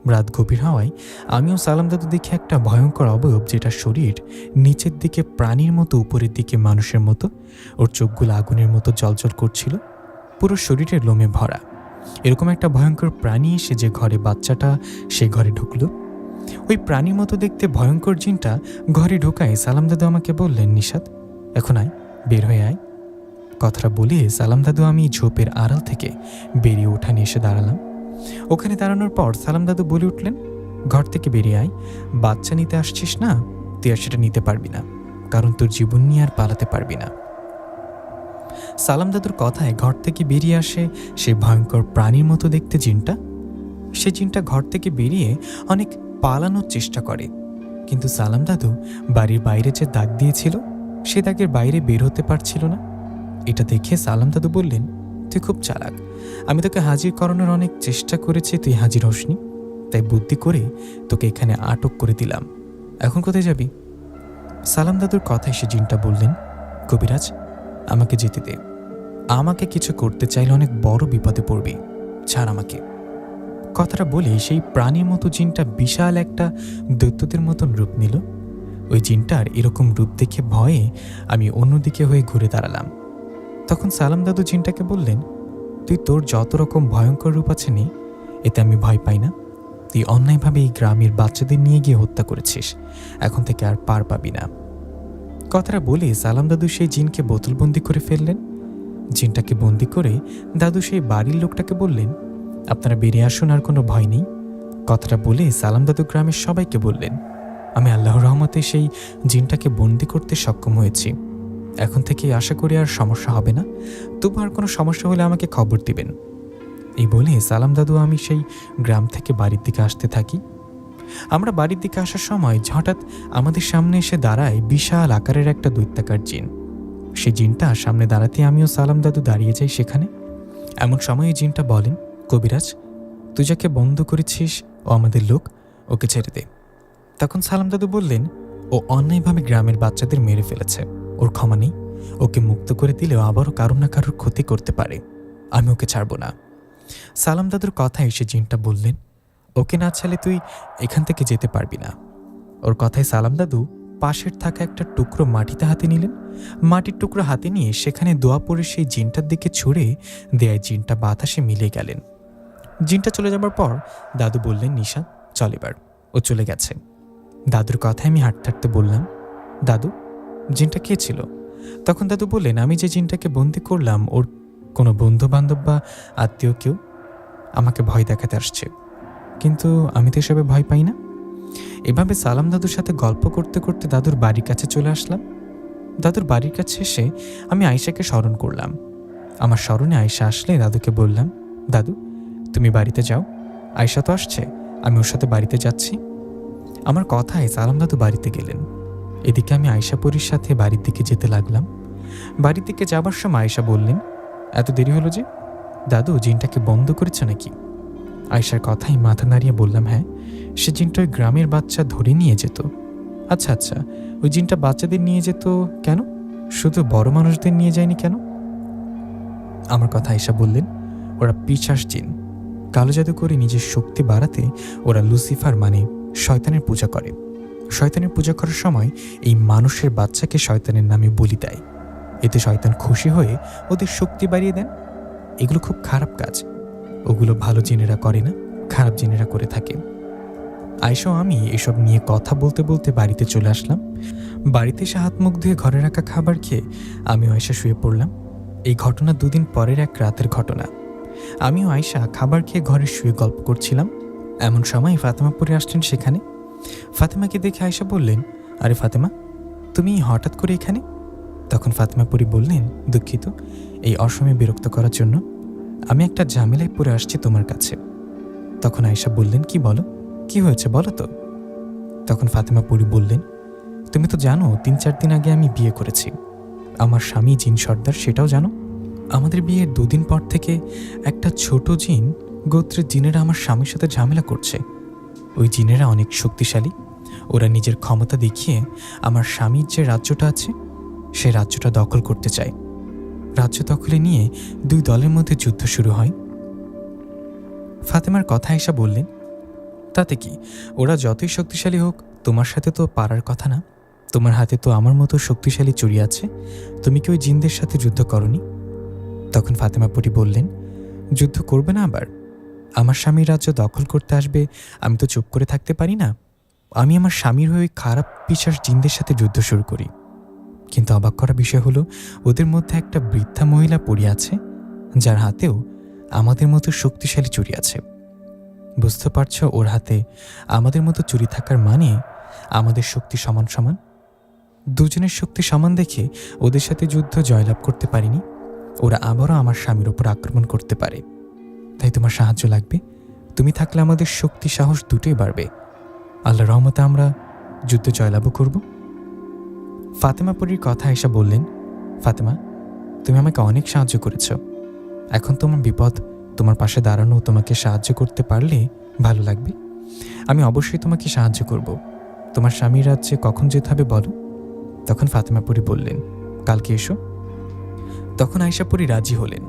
B: রাত গভীর হওয়ায় আমিও সালাম দাদু দেখি একটা ভয়ঙ্কর অবয়ব, যেটা শরীর নিচের দিকে প্রাণীর মতো, উপরের দিকে মানুষের মতো, ওর চোখগুলো আগুনের মতো জ্বলজ্বল করছিল, পুরো শরীরের লোমে ভরা। এরকম একটা ভয়ঙ্কর প্রাণী এসে যে ঘরে বাচ্চাটা, সে ঘরে ঢুকলো। ওই প্রাণীর মতো দেখতে ভয়ঙ্কর জিনটা ঘরে ঢোকায় সালাম দাদু আমাকে বললেন, নিশাত, এখন আয়, বের হয়ে আয়। কথাটা বলে সালাম দাদু আমি ঝোপের আড়াল থেকে বেরিয়ে উঠানে এসে দাঁড়ালাম। ওখানে দাঁড়ানোর পর সালাম দাদু বলে উঠলেন, ঘর থেকে বেরিয়ে আয়, বাচ্চা নিতে আসছিস না, তুই আর সেটা নিতে পারবি না, কারণ তোর জীবন নিয়ে আর পালাতে পারবি না। সালাম দাদুর কথায় ঘর থেকে বেরিয়ে আসে সে ভয়ঙ্কর প্রাণীর মতো দেখতে জিনটা। সে জিনটা ঘর থেকে বেরিয়ে অনেক পালানোর চেষ্টা করে, কিন্তু সালাম দাদু বাড়ির বাইরে যে দাগ দিয়েছিল সে দাগের বাইরে বের হতে পারছিল না। এটা দেখে সালাম দাদু বললেন, তুই খুব চালাক, আমি তোকে হাজির করানোর অনেক চেষ্টা করেছি, তুই হাজির হসনি, তাই বুদ্ধি করে তোকে এখানে আটক করে দিলাম। এখন কোথায় যাবি? সালাম দাদুর কথায় সে জিনটা বললেন, কবিরাজ, আমাকে যেতে দে। আমাকে কিছু করতে চাইলে অনেক বড় বিপদে পড়বি, ছাড় আমাকে। কথাটা বলে সেই প্রাণীর মতো জিনটা বিশাল একটা দৈত্যদের মতন রূপ নিল। ওই জিনটার এরকম রূপ দেখে ভয়ে আমি অন্যদিকে হয়ে ঘুরে দাঁড়ালাম। তখন সালাম দাদু জিনটাকে বললেন, তুই তোর যত রকম ভয়ঙ্কর রূপ আছে নি, এতে আমি ভয় পাই না। তুই অন্যায়ভাবে এই গ্রামের বাচ্চাদের নিয়ে গিয়ে হত্যা করেছিস, এখন থেকে আর পার পাবি না। কথাটা বলে সালাম দাদু সেই জিনকে বোতলবন্দি করে ফেললেন। জিনটাকে বন্দি করে দাদু সেই বাড়ির লোকটাকে বললেন, আপনারা বেরিয়ে আসুন, আর কোনো ভয় নেই। কথাটা বলে সালাম দাদু গ্রামের সবাইকে বললেন, আমি আল্লাহর রহমতে সেই জিনটাকে বন্দি করতে সক্ষম হয়েছি। এখন থেকে আশা করি আর সমস্যা হবে না। তবু আর কোনো সমস্যা হলে আমাকে খবর দিবেন। এই বলে সালাম দাদু আমি সেই গ্রাম থেকে বাড়ির দিকে আসতে থাকি। আমরা বাড়ির দিকে আসার সময় হঠাৎ আমাদের সামনে এসে দাঁড়ায় বিশাল আকারের একটা দৈত্যাকার জিন। সেই জিনটা সামনে দাঁড়াতে আমিও সালাম দাদু দাঁড়িয়ে যাই সেখানে। এমন সময় এই জিনটা বলেন, কবিরাজ, তুই যাকে বন্ধ করেছিস ও আমাদের লোক, ওকে ছেড়ে দে। তখন সালাম দাদু বললেন, ও অন্যায়ভাবে গ্রামের বাচ্চাদের মেরে ফেলেছে, ওর ক্ষমা নেই। ওকে মুক্ত করে দিলেও আবারও কারোর না কারোর ক্ষতি করতে পারে, আমি ওকে ছাড়ব না। সালাম দাদুর কথায় এসে জিনটা বললেন, ওকে না ছাড়লে তুই এখান থেকে যেতে পারবি না। ওর কথায় সালাম দাদু পাশের থাকা একটা টুকরো মাটিতে হাতে নিলেন। মাটির টুকরো হাতে নিয়ে সেখানে দোয়া পড়ে সেই জিনটার দিকে ছুঁড়ে দেয়ায় জিনটা বাতাসে মিলে গেলেন। জিনটা চলে যাবার পর দাদু বললেন, নিশা, চল এবার। ও চলে গেছে। দাদুর কথায় আমি হাঁটতে হাঁটতে বললাম, দাদু, জিনটা কে ছিল? তখন দাদু বললেন, আমি যে জিনটাকে বন্দি করলাম ওর কোনো বন্ধু বান্ধব বা আত্মীয় কেউ আমাকে ভয় দেখাতে আসছে, কিন্তু আমি তো এসবে ভয় পাই না। এভাবে সালাম দাদুর সাথে গল্প করতে করতে দাদুর বাড়ির কাছে চলে আসলাম। দাদুর বাড়ির কাছে এসে আমি আয়েশাকে স্মরণ করলাম। আমার স্মরণে আয়েশা আসলে দাদুকে বললাম, দাদু, তুমি বাড়িতে যাও, আয়েশা তো আসছে, আমি ওর সাথে বাড়িতে যাচ্ছি। আমার কথায় সালাম দাদু বাড়িতে গেলেন। এদিকে আমি আয়েশা পরীর সাথে বাড়ির দিকে যেতে লাগলাম। বাড়ির দিকে যাবার সময় আয়েশা বললেন, এত দেরি হলো যে? দাদু জিনটাকে বন্ধ করেছে নাকি? আয়েশার কথাই মাথা নাড়িয়ে বললাম, হ্যাঁ, সে জিনটা ওই গ্রামের বাচ্চা ধরে নিয়ে যেত। আচ্ছা আচ্ছা, ওই জিনটা বাচ্চাদের নিয়ে যেত কেন? শুধু বড় মানুষদের নিয়ে যায়নি কেন? আমার কথা আয়েশা বললেন, ওরা পিশাচ জিন। কালো জাদু করে নিজের শক্তি বাড়াতে ওরা লুসিফার মানে শয়তানের পূজা করে। শয়তানের পূজা করার সময় এই মানুষের বাচ্চাকে শয়তানের নামে বলি দেয়। এতে শয়তান খুশি হয়ে ওদের শক্তি বাড়িয়ে দেন। এগুলো খুব খারাপ কাজ। ওগুলো ভালো জিনেরা করে না, খারাপ জিনেরা করে থাকে। আয়েশা আমি এসব নিয়ে কথা বলতে বলতে বাড়িতে চলে আসলাম। বাড়িতে এসে হাত মুখ ধুয়ে ঘরে রাখা খাবার খেয়ে আমিও আয়েশা শুয়ে পড়লাম। এই ঘটনা দুদিন পরের এক রাতের ঘটনা। আমিও আয়েশা খাবার খেয়ে ঘরে শুয়ে গল্প করছিলাম। এমন সময় ফাতেমা পড়ে আসলেন সেখানে। ফাতেমাকে দেখে আয়েশা বললেন, আরে ফাতেমা, তুমি হঠাৎ করে এখানে? তখন ফাতেমা পরি বললেন, দুঃখিত এই অসময়ে বিরক্ত করার জন্য। আমি একটা ঝামেলায় পড়ে আসছি তোমার কাছে। তখন আয়েশা বললেন, কি বলো, কি হয়েছে বলো তো। তখন ফাতেমা পরি বললেন, তুমি তো জানো 3-4 দিন আগে আমি বিয়ে করেছি। আমার স্বামী জিন সর্দার, সেটাও জানো। আমাদের বিয়ের 2 দিন পর থেকে একটা ছোট জিন গোত্রের জিনেরা আমার স্বামীর সাথে ঝামেলা করছে। ওই জিনেরা অনেক শক্তিশালী। ওরা নিজের ক্ষমতা দেখিয়ে আমার স্বামীর যে রাজ্যটা আছে সে রাজ্যটা দখল করতে চায়। রাজ্য দখলে নিয়ে 2 দলের মধ্যে যুদ্ধ শুরু হয়। ফাতেমার কথা আয়েশা বললেন, তাতে কি, ওরা যতই শক্তিশালী হোক তোমার সাথে তো পারার কথা না। তোমার হাতে তো আমার মতো শক্তিশালী চুরি আছে, তুমি কি ওই জিনদের সাথে যুদ্ধ করনি? তখন ফাতেমা পরি বললেন, যুদ্ধ করবে না আবার? আমার স্বামীর রাজ্য দখল করতে আসবে, আমি তো চুপ করে থাকতে পারি না। আমি আমার স্বামীর হয়ে খারাপ পিশাচ জিনদের সাথে যুদ্ধ শুরু করি। কিন্তু অবাক করা বিষয় হলো, ওদের মধ্যে একটা বৃদ্ধা মহিলা পড়ে আছে যার হাতেও আমাদের মতো শক্তিশালী চুরি আছে। বুঝতে পারছো, ওর হাতে আমাদের মতো চুরি থাকার মানে আমাদের শক্তি সমান সমান। দুজনের শক্তি সমান দেখে ওদের সাথে যুদ্ধ জয়লাভ করতে পারিনি। ওরা আবারও আমার স্বামীর ওপর আক্রমণ করতে পারে। তাই তোমার সাহায্য লাগবে। তুমি থাকলে আমাদের শক্তি সাহস দুটোই বাড়বে। আল্লাহর রহমতে আমরা যুদ্ধ জয়লাভও করব। ফাতেমা পরীর কথা আয়েশা বললেন, ফাতেমা, তুমি আমাকে অনেক সাহায্য করেছ। এখন তোমার বিপদ, তোমার পাশে দাঁড়ানো, তোমাকে সাহায্য করতে পারলে ভালো লাগবে। আমি অবশ্যই তোমাকে সাহায্য করব। তোমার স্বামীর রাজ্যে কখন যেতে হবে বলো। তখন ফাতেমা পরী বললেন, কালকে এসো। তখন আয়েশা পরী রাজি হলেন।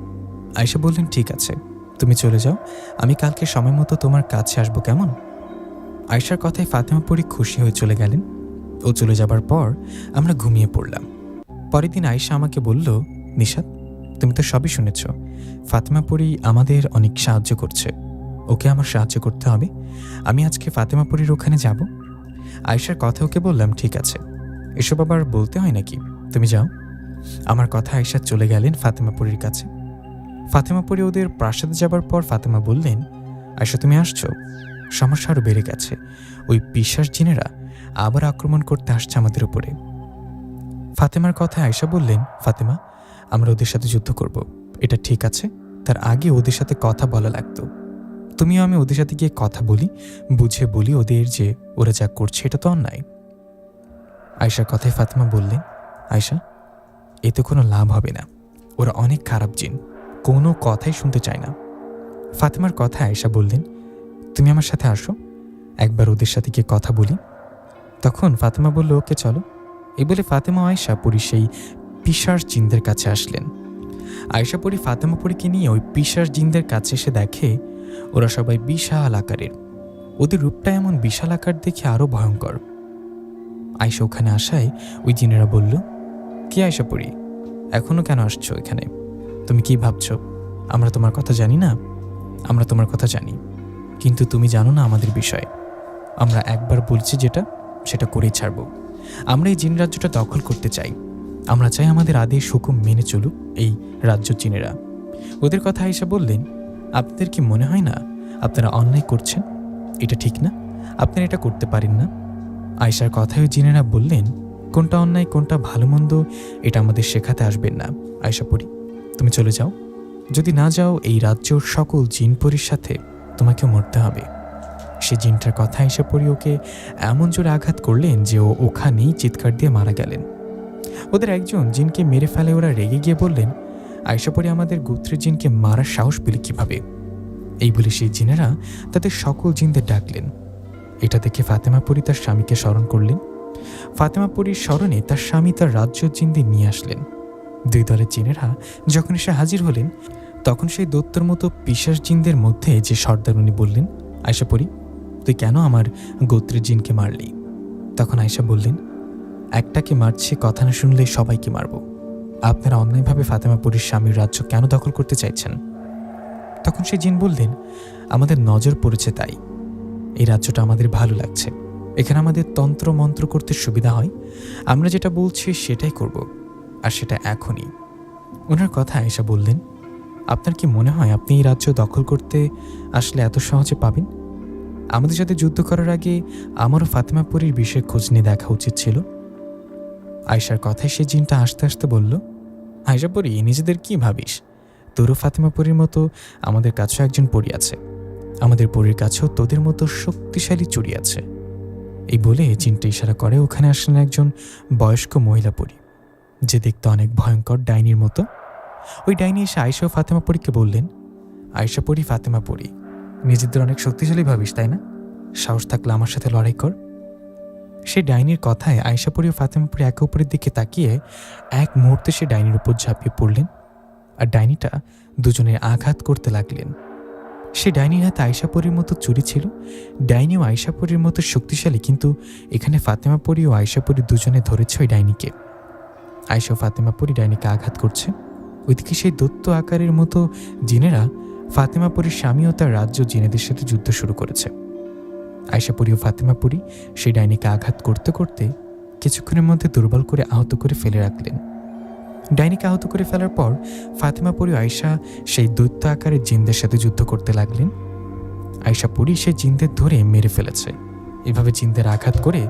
B: আয়েশা বললেন, ঠিক আছে, তুমি চলে যাও, আমি কালকে সময় মতো তোমার কাছে আসবো, কেমন? আয়েশার কথায় ফাতেমা পরী খুশি হয়ে চলে গেলেন। ও চলে যাবার পর আমরা ঘুমিয়ে পড়লাম। পরের দিন আয়েশা আমাকে বলল, নিশাত, তুমি তো সবই শুনেছ, ফাতেমা পরী আমাদের অনেক সাহায্য করছে, ওকে আমার সাহায্য করতে হবে, আমি আজকে ফাতেমা পরীর ওখানে যাব। আয়েশার কথা ওকে বললাম, ঠিক আছে, এসব আবার বলতে হয় নাকি, তুমি যাও। আমার কথা আয়েশা চলে গেলেন ফাতেমা পরীর কাছে। ফাতেমা পরী ওদের প্রাসাদে যাবার পর ফাতেমা বললেন, আয়েশা তুমি আসছো, সমস্যা আরও বেড়ে গেছে, ওই পিশাচ জিনেরা আবার আক্রমণ করতে আসছে আমাদের উপরে। ফাতেমার কথায় আয়েশা বললেন, ফাতেমা, আমরা ওদের সাথে যুদ্ধ করব, এটা ঠিক আছে, তার আগে ওদের সাথে কথা বলা লাগতো। তুমিও আমি ওদের সাথে গিয়ে কথা বলি, বুঝে বলি ওদের যে ওরা যা করছে এটা তো অন্যায়। আয়েশার কথায় ফাতেমা বললেন, আয়েশা, এতে কোনো লাভ হবে না, ওরা অনেক খারাপ জিন, কোনো কথাই শুনতে চায় না। ফাতেমার কথায় আয়েশা বললেন, তুমি আমার সাথে আসো, একবার ওদের সাথে গিয়ে কথা বলি। তখন ফাতেমা বলল, ওকে চলো। এই বলে ফাতেমা আয়েশা পরী সেই পিশাচ জিনদের কাছে আসলেন। আয়েশা পরী ফাতেমা পরীকে নিয়ে ওই পিশাচ জিনদের কাছে এসে দেখে ওরা সবাই বিশাল আকারের, ওদের রূপটা এমন বিশাল আকার দেখে আরো ভয়ঙ্কর। আয়েশা ওখানে আসায় ওই জিনেরা বলল, কি আয়েশা পরী, এখনো কেন আসছো এখানে? তুমি কি ভাবছো আমরা তোমার কথা জানি না? আমরা তোমার কথা জানি, কিন্তু তুমি জানো না আমাদের বিষয়। আমরা একবার বলছি যেটা, সেটা করেই ছাড়ব। আমরা এই জিন রাজ্যটা দখল করতে চাই, আমরা চাই আমাদের আদেশ হুকুম মেনে চলুক এই রাজ্য জিনেরা। ওদের কথা আয়েশা বললেন, আপনাদের কি মনে হয় না আপনারা অন্যায় করছেন? এটা ঠিক না, আপনারা এটা করতে পারেন না। আয়েশার কথায় জিনেরা বললেন, কোনটা অন্যায় কোনটা ভালো মন্দ এটা আমাদের শেখাতে আসবেন না। আয়েশা পরী, তুমি চলে যাও, যদি না যাও এই রাজ্যর সকল জিন পরীর সাথে তোমাকেও মরতে হবে। সে জিনটার কথা আয়েশা পরী ওকে এমন জোরে আঘাত করলেন যে ও ওখানেই চিৎকার দিয়ে মারা গেলেন। ওদের একজন জিনকে মেরে ফেলে ওরা রেগে গিয়ে বললেন, আয়েশা পরী আমাদের গোত্রের জিনকে মারার সাহস পেলে কিভাবে? এই বলে সেই জিনেরা তাদের সকল জিনদের ডাকলেন। এটা দেখে ফাতেমা পরী তার স্বামীকে স্মরণ করলেন। ফাতেমা পরীর স্মরণে তার স্বামী তার রাজ্য জিনদের নিয়ে আসলেন। দুই দলের জিনেরা যখন এসে হাজির হলেন, তখন সেই দৈত্যর মতো পিশাচ জিনদের মধ্যে যে সর্দার উনি বললেন, আয়েশা পরী, তুই কেন আমার গোত্রের জিনকে মারলি? তখন আয়েশা বললেন, একটাকে মারছে, কথা না শুনলে সবাইকে মারব। আপনারা অন্যায়ভাবে ফাতেমা পরীর স্বামীর রাজ্য কেন দখল করতে চাইছেন? তখন সেই জিন বললেন, আমাদের নজর পড়েছে তাই, এই রাজ্যটা আমাদের ভালো লাগছে, এখানে আমাদের তন্ত্র মন্ত্র করতে সুবিধা হয়, আমরা যেটা বলছি সেটাই করব, আর সেটা এখনই। ওনার কথা আয়েশা বললেন, আপনার কি মনে হয় আপনি এই রাজ্য দখল করতে আসলে এত সহজে পাবেন? আমাদের সাথে যুদ্ধ করার আগে আমারও ফাতেমা পরীর বিষয়ে খোঁজ নিয়ে দেখা উচিত ছিল। আয়েশার কথায় সে জিনটা হাসতে হাসতে বলল, আয়েশা পরী, নিজেদের কি ভাবিস? তোরও ফাতেমা পরীর মতো আমাদের কাছেও একজন পরী আছে, আমাদের পরীর কাছেও তোদের মতো শক্তিশালী চুড়ি আছে। এই বলে জিনটা ইশারা করে ওখানে আসলেন একজন বয়স্ক মহিলা পরী, যে দেখতে অনেক ভয়ঙ্কর ডাইনির মতো। ওই ডাইনি এসে আয়েশা ও ফাতেমা পরীকে বললেন, আয়েশা পরী, ফাতেমা পরী, নিজেদের অনেক শক্তিশালী ভাবিস তাই না? সাহস থাকলে আমার সাথে লড়াই কর। সেই ডাইনির কথায় আয়েশা পরী ও ফাতেমা পরী একে অপরের দিকে তাকিয়ে এক মুহূর্তে সে ডাইনির উপর ঝাঁপিয়ে পড়লেন, আর ডাইনিটা দুজনের আঘাত করতে লাগলেন। সে ডাইনির হাতে আয়েশা পরীর মতো চুরি ছিল। ডাইনিও আয়েশা পরীর মতো শক্তিশালী, কিন্তু এখানে ফাতেমা পরী ও আয়েশা পরী দুজনে ধরেছে ওই ডাইনিকে। আয়েশা ও ফাতেমা পরী ডাইনিকে আঘাত করছে। ওইদিকে সেই দৈত্য আকারের মতো জিনেরা ফাতেমা পরীর স্বামী ও তার রাজ্য জিনেদের সাথে যুদ্ধ শুরু করেছে। আয়েশা পরী ও ফাতেমা পরী সেই ডাইনিকে আঘাত করতে করতে কিছুক্ষণের মধ্যে দুর্বল করে আহত করে ফেলে রাখলেন। ডাইনিকে আহত করে ফেলার পর ফাতেমা পরী ও আয়েশা সেই দৈত্য আকারের জিনদের সাথে যুদ্ধ করতে লাগলেন। আয়েশা পরী সেই জিনদের ধরে মেরে ফেলেছে। এভাবে জিনদের আঘাত করে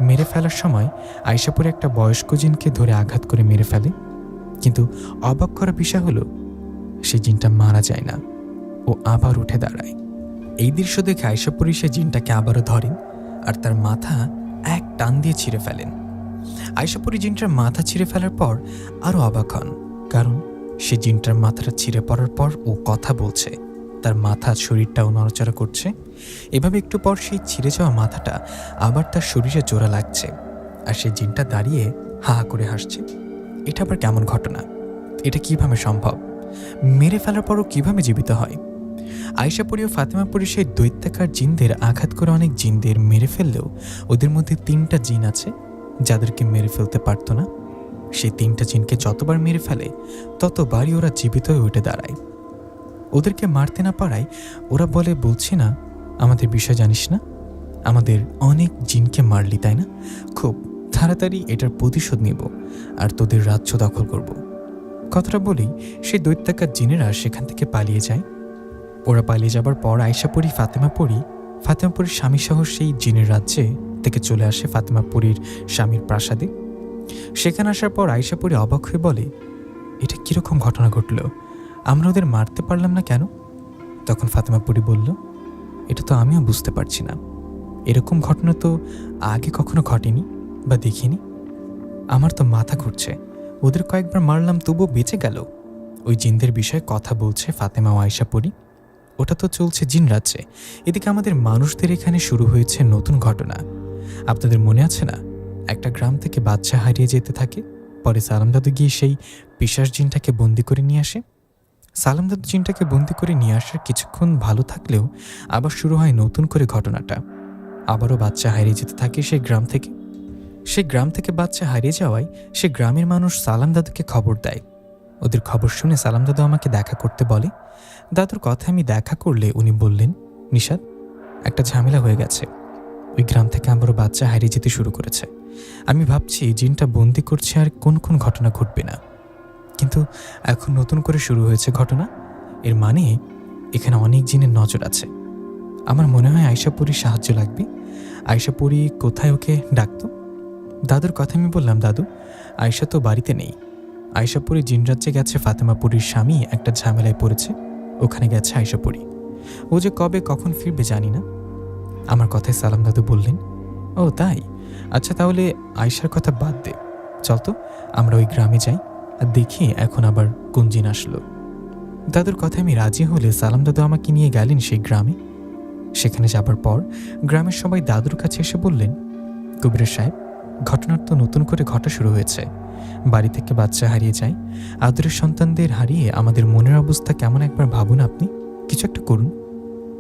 B: মেরে ফেলার সময় আয়েশা পরী একটা বয়স্ক জিনকে ধরে আঘাত করে মেরে ফেলে, কিন্তু অবাক করা বিষয় হলো সেই জিনটা মারা যায় না, ও আবার উঠে দাঁড়ায়। এই দৃশ্য দেখে আয়েশা পরী সে জিনটাকে আবারও ধরেন আর তার মাথা এক টান দিয়ে ছিঁড়ে ফেলেন। আয়েশা পরী জিনটার মাথা ছিঁড়ে ফেলার পর আরও অবাক হন, কারণ সে জিনটার মাথাটা ছিঁড়ে পড়ার পর ও কথা বলছে, তার মাথা শরীরটাও নড়াচড়া করছে। এভাবে একটু পর সেই ছিঁড়ে যাওয়া মাথাটা আবার তার শরীরে জোড়া লাগছে, আর সেই জিনটা দাঁড়িয়ে হা হা করে হাসছে। এটা আবার কেমন ঘটনা? এটা কিভাবে সম্ভব? মেরে ফেলার পরও কিভাবে জীবিত হয়? আয়েশাপুরী ও ফাতেমাপুরী সেই দৈত্যাকার জিনদের আঘাত করে অনেক জিনদের মেরে ফেললেও ওদের মধ্যে 3টা জিন আছে যাদেরকে মেরে ফেলতে পারতো না। সেই 3টা জিনকে যতবার মেরে ফেলে ততবারই ওরা জীবিত হয়ে উঠে দাঁড়ায়। ওদেরকে মারতে না পারায় ওরা বলে, বলছি না আমাদের বিষয় জানিস না, আমাদের অনেক জিনকে মারলি তাই না, খুব তাড়াতাড়ি এটার প্রতিশোধ নিব আর তোদের রাজ্য দখল করব। কথাটা বলেই সেই দৈত্যাকার জিনেরা সেখান থেকে পালিয়ে যায়। ওরা পালিয়ে যাবার পর আয়েশাপুরী ফাতেমাপুরীর স্বামী সহ সেই জিনের রাজ্যে থেকে চলে আসে ফাতেমাপুরীর স্বামীর প্রাসাদে। সেখানে আসার পর আয়েশাপুরী অবাক হয়ে বলে, এটা কিরকম ঘটনা ঘটল? আমরা ওদের মারতে পারলাম না কেন? তখন ফাতেমাপুরী বলল, এটা তো আমিও বুঝতে পারছি না, এরকম ঘটনা তো আগে কখনো ঘটেনি বা দেখিনি। আমার তো মাথা ঘুরছে, ওদের কয়েকবার মারলাম তবুও বেঁচে গেল। ওই জিনদের বিষয়ে কথা বলছে ফাতেমা ও আয়েশাপুরী। ওটা তো চলছে জিন রাজ্যে, এদিকে আমাদের মানুষদের এখানে শুরু হয়েছে নতুন ঘটনা। আপনাদের মনে আছে না, একটা গ্রাম থেকে বাচ্চা হারিয়ে যেতে থাকে, পরে সালাম দাদু গিয়ে সেই পিশাচ জিনটাকে বন্দি করে নিয়ে আসে। সালাম দাদু জিনটাকে বন্দি করে নিয়ে আসার কিছুক্ষণ ভালো থাকলেও আবার শুরু হয় নতুন করে ঘটনাটা। আবারও বাচ্চা হারিয়ে যেতে থাকে সেই গ্রাম থেকে বাচ্চা হারিয়ে যাওয়ায় সে গ্রামের মানুষ সালাম দাদুকে খবর দেয়। ওদের খবর শুনে সালাম দাদু আমাকে দেখা করতে বলে। দাদুর কথা আমি দেখা করলে উনি বললেন, নিশাত, একটা ঝামেলা হয়ে গেছে, ওই গ্রাম থেকে আবারও বাচ্চা হারিয়ে যেতে শুরু করেছে। আমি ভাবছি জিনটা বন্দি করছে আর কোন কোন ঘটনা ঘটবে না, কিন্তু এখন নতুন করে শুরু হয়েছে ঘটনা। এর মানে এখানে অনেক জিনের নজর আছে। আমার মনে হয় আয়েশাপুরীর সাহায্য লাগবে। আয়েশাপুরী কোথায়, ওকে ডাকতো। দাদুর কথা আমি বললাম, দাদু, আয়েশা তো বাড়িতে নেই। আয়েশাপুরী জিনরাজ্যে গেছে, ফাতেমাপুরীর স্বামী একটা ঝামেলায় পড়েছে, ওখানে গেছে আয়েশাপুরী। ও যে কবে কখন ফিরবে জানি না। আমার কথায় সালাম দাদু বললেন, ও তাই, আচ্ছা তাহলে আয়েশার কথা বাদ দে, চল তো আমরা ওই গ্রামে যাই আর দেখি এখন আবার কোন জিন আসলো। দাদুর কথায় আমি রাজি হলে সালাম দাদু আমাকে নিয়ে গেলেন সেই গ্রামে। সেখানে যাবার পর গ্রামের সবাই দাদুর কাছে এসে বললেন, কবিরের সাহেব, ঘটনার তো নতুন করে ঘটা শুরু হয়েছে। বাড়ি থেকে বাচ্চা হারিয়ে যায়, আদরের সন্তানদের হারিয়ে আমাদের মনের অবস্থা কেমন একবার ভাবুন, আপনি কিছু একটা করুন।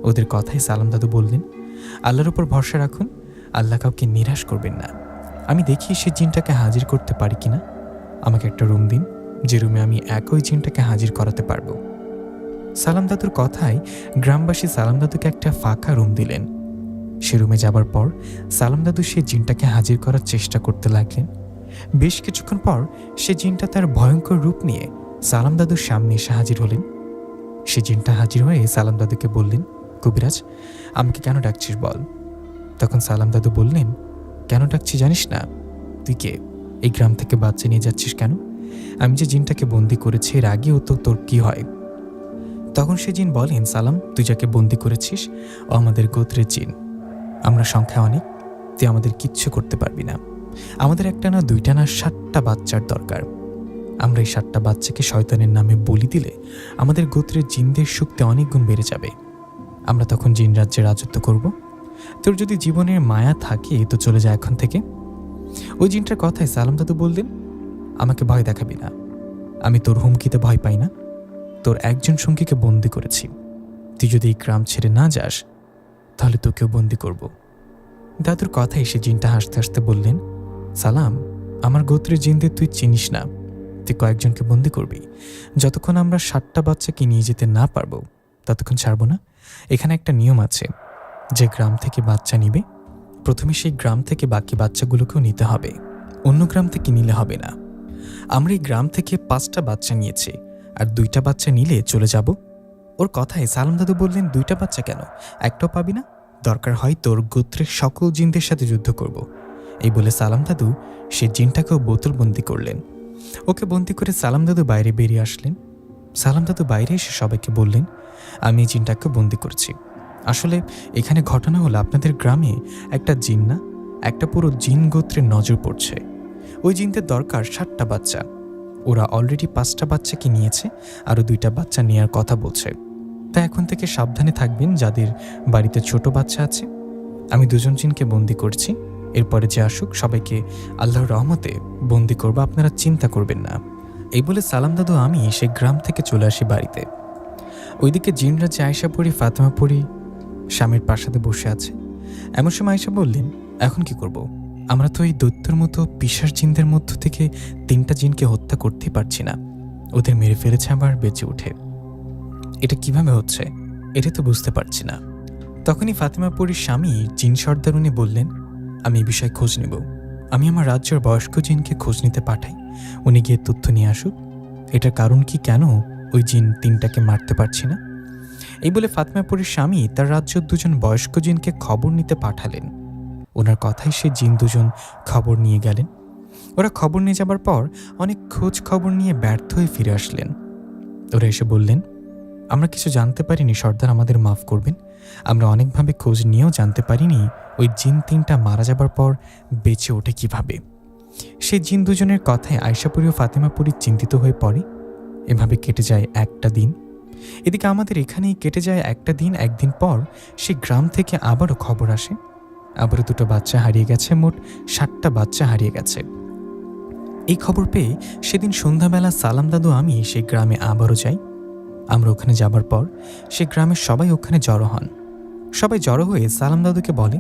B: ওদের কথায় সালাম দাদু বললেন, আল্লাহর উপর ভরসা রাখুন, আল্লাহ কাউকে নিরাশ করবেন না। আমি দেখি সে জিনটাকে হাজির করতে পারি কিনা। আমাকে একটা রুম দিন, যে রুমে আমি একই জিনটাকে হাজির করাতে পারবো। সালাম দাদুর কথায় গ্রামবাসী সালাম দাদুকে একটা ফাঁকা রুম দিলেন। সে রুমে যাবার পর সালাম দাদু সে জিনটাকে হাজির করার চেষ্টা করতে লাগলেন। বেশ কিছুক্ষণ পর সে জিনটা তার ভয়ঙ্কর রূপ নিয়ে সালাম দাদুর সামনে এসে হাজির হলেন। সে জিনটা হাজির হয়ে সালাম দাদুকে বললেন, কবিরাজ, আমাকে কেন ডাকছিস বল। তখন সালাম দাদু বললেন, কেন ডাকছি জানিস না? তুই কে? এই গ্রাম থেকে বাচ্চা নিয়ে যাচ্ছিস কেন? আমি যে জিনটাকে বন্দি করেছি এর আগেও তো তোর কি হয়? তখন সে জিন বলেন, সালাম, তুই যাকে বন্দি করেছিস ও আমাদের গোত্রের জিন। আমরা সংখ্যা অনেক, তুই আমাদের কিচ্ছু করতে পারবি না। আমাদের একটা না, দুইটা না, 7টা বাচ্চার দরকার। আমরা এই 7টা বাচ্চাকে শয়তানের নামে বলি দিলে আমাদের গোত্রের জিনদের শক্তি অনেক গুণ বেড়ে যাবে। আমরা তখন জিন রাজ্যে রাজত্ব করব। তোর যদি জীবনের মায়া থাকে তো চলে যায় এখন থেকে। ওই জিনটার কথায় সালাম দাদু বললেন, আমাকে ভয় দেখাবি না, আমি তোর হুমকিতে ভয় পাই না। তোর একজন সঙ্গীকে বন্দি করেছি, তুই যদি এই গ্রাম ছেড়ে না যাস তাহলে তোকেও বন্দি করব। দাদুর কথায় সে জিনটা হাসতে হাসতে বললেন, সালাম, আমার গোত্রের জিনদের তুই চিনিস না, তুই কয়েকজনকে বন্দি করবি। যতক্ষণ আমরা 7টা বাচ্চাকে নিয়ে যেতে না পারবো ততক্ষণ ছাড়বো না। এখানে একটা নিয়ম আছে, যে গ্রাম থেকে বাচ্চা নিবে প্রথমে সেই গ্রাম থেকে বাকি বাচ্চাগুলোকেও নিতে হবে, অন্য গ্রাম থেকে নিলে হবে না। আমরা এই গ্রাম থেকে 5টা বাচ্চা নিয়েছি, আর 2টা বাচ্চা নিলে চলে যাব। ওর কথায় সালাম দাদু বললেন, 2টা বাচ্চা কেন, একটাও পাবি না, দরকার হয় তোর গোত্রের সকল জিনদের সাথে যুদ্ধ করব। এই বলে সালাম দাদু সে জিনটাকেও বোতলবন্দি করলেন। ওকে বন্দি করে সালাম দাদু বাইরে বেরিয়ে আসলেন। সালাম দাদু বাইরে এসে সবাইকে বললেন, আমি এই জিনটাকে বন্দি করছি। আসলে এখানে ঘটনা হলো, আপনাদের গ্রামে একটা জিন না, একটা পুরো জিন গোত্রের নজর পড়ছে। ওই জিনদের দরকার 7টা বাচ্চা। ওরা অলরেডি 5টা বাচ্চাকে নিয়েছে, আরও 2টা বাচ্চা নেওয়ার কথা বলছে। তা এখন থেকে সাবধানে থাকবেন যাদের বাড়িতে ছোট বাচ্চা আছে। আমি দুজন জিনকে বন্দি করছি, এরপরে যে আসুক সবাইকে আল্লাহর রহমতে বন্দি করবো, আপনারা চিন্তা করবেন না। এই বলে সালাম দাদু আমি সেই গ্রাম থেকে চলে আসি বাড়িতে। ওইদিকে জিনরা যে আয়শা পরি ফাতেমা পরি স্বামীর প্রাসাদে বসে আছে। এমন সময় আয়শা বললেন, এখন কি করব? আমরা তো এই দৈত্যের মতো পিশাচ জিনদের মধ্য থেকে 3টা জিনকে হত্যা করতেই পারছি না। ওদের মেরে ফেলেছে আবার বেঁচে উঠে। এটা কিভাবে হচ্ছে এটা তো বুঝতে পারছি না। তখনই ফাতেমা পরির স্বামী জিন সর্দার উনি বললেন, আমি এই বিষয়ে খোঁজ নেব। আমি আমার রাজ্যের বয়স্ক জিনকে খোঁজ নিতে পাঠাই, উনি গিয়ে তথ্য নিয়ে আসুক। এটার কারণ কি, কেন ওই জিন 3টাকে মারতে পারছি না? এই বলে ফাতেমা পরির স্বামী তার রাজ্যের 2জন বয়স্ক জিনকে খবর নিতে পাঠালেন। ওনার কথাই সে জিন 2জন খবর নিয়ে গেলেন। ওরা খবর নিয়ে যাবার পর অনেক খোঁজ খবর নিয়ে ব্যর্থ হয়ে ফিরে আসলেন। ওরা এসে বললেন, আমরা কিছু জানতে পারিনি সর্দার, আমাদের মাফ করবেন। আমরা অনেকভাবে খোঁজ নিয়েও জানতে পারিনি ওই জিন 3টা মারা যাবার পর বেঁচে ওঠে কিভাবে। সেই জিন 2জনের কথায় আয়শাপুরি ও ফাতেমাপুরি চিন্তিত হয়ে পড়ে। এভাবে কেটে যায় একটা দিন। এদিকে আমাদের এখানেই কেটে যায় একটা দিন। একদিন পর সেই গ্রাম থেকে আবারও খবর আসে, আবারও 2টো বাচ্চা হারিয়ে গেছে, মোট 7টা বাচ্চা হারিয়ে গেছে। এই খবর পেয়ে সেদিন সন্ধ্যাবেলা সালাম দাদু আমি সেই গ্রামে আবারও যাই। আমরা ওখানে যাবার পর সে গ্রামের সবাই ওখানে জড়ো হন। সবাই জড়ো হয়ে সালাম দাদুকে বলে,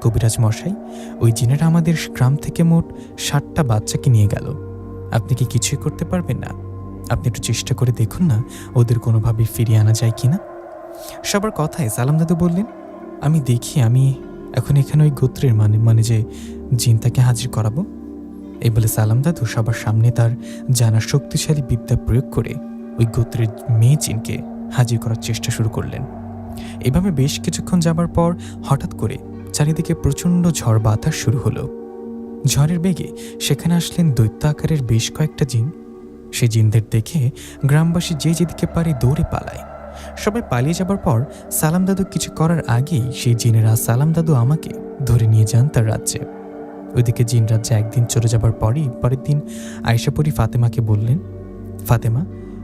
B: কবিরাজ মশাই, ওই জিনেরা আমাদের গ্রাম থেকে মোট 7টা বাচ্চাকে নিয়ে গেল। আপনি কি কিছুই করতে পারবেন না? আপনি একটু চেষ্টা করে দেখুন না ওদের কোনোভাবে ফিরিয়ে আনা যায় কিনা। সবার কথায় সালাম দাদু বললেন, আমি দেখি, আমি এখন এখানে ওই গোত্রের মানে যে জিনটাকে হাজির করাবো। এই বলে সালাম দাদু সবার সামনে তার জানা শক্তিশালী বিদ্যা প্রয়োগ করে ওই গোত্রের মেয়ে জিনকে হাজির করার চেষ্টা শুরু করলেন। এভাবে বেশ কিছুক্ষণ যাবার পর হঠাৎ করে চারিদিকে প্রচণ্ড ঝড় বাতাস শুরু হলো। ঝড়ের বেগে সেখানে আসলেন দৈত্য আকারের বেশ কয়েকটা জিন। সে জিনদের দেখে গ্রামবাসী যে যেদিকে পারে দৌড়ে পালায়। সবাই পালিয়ে যাবার পর সালাম দাদু কিছু করার আগেই সেই জিনেরা সালাম দাদু আমাকে ধরে নিয়ে যান তার রাজ্যে। ওইদিকে জিন রাজ্যে একদিন চলে যাবার পরের দিন আয়শাপুরি ফাতেমাকে বললেন, ফাতেমা,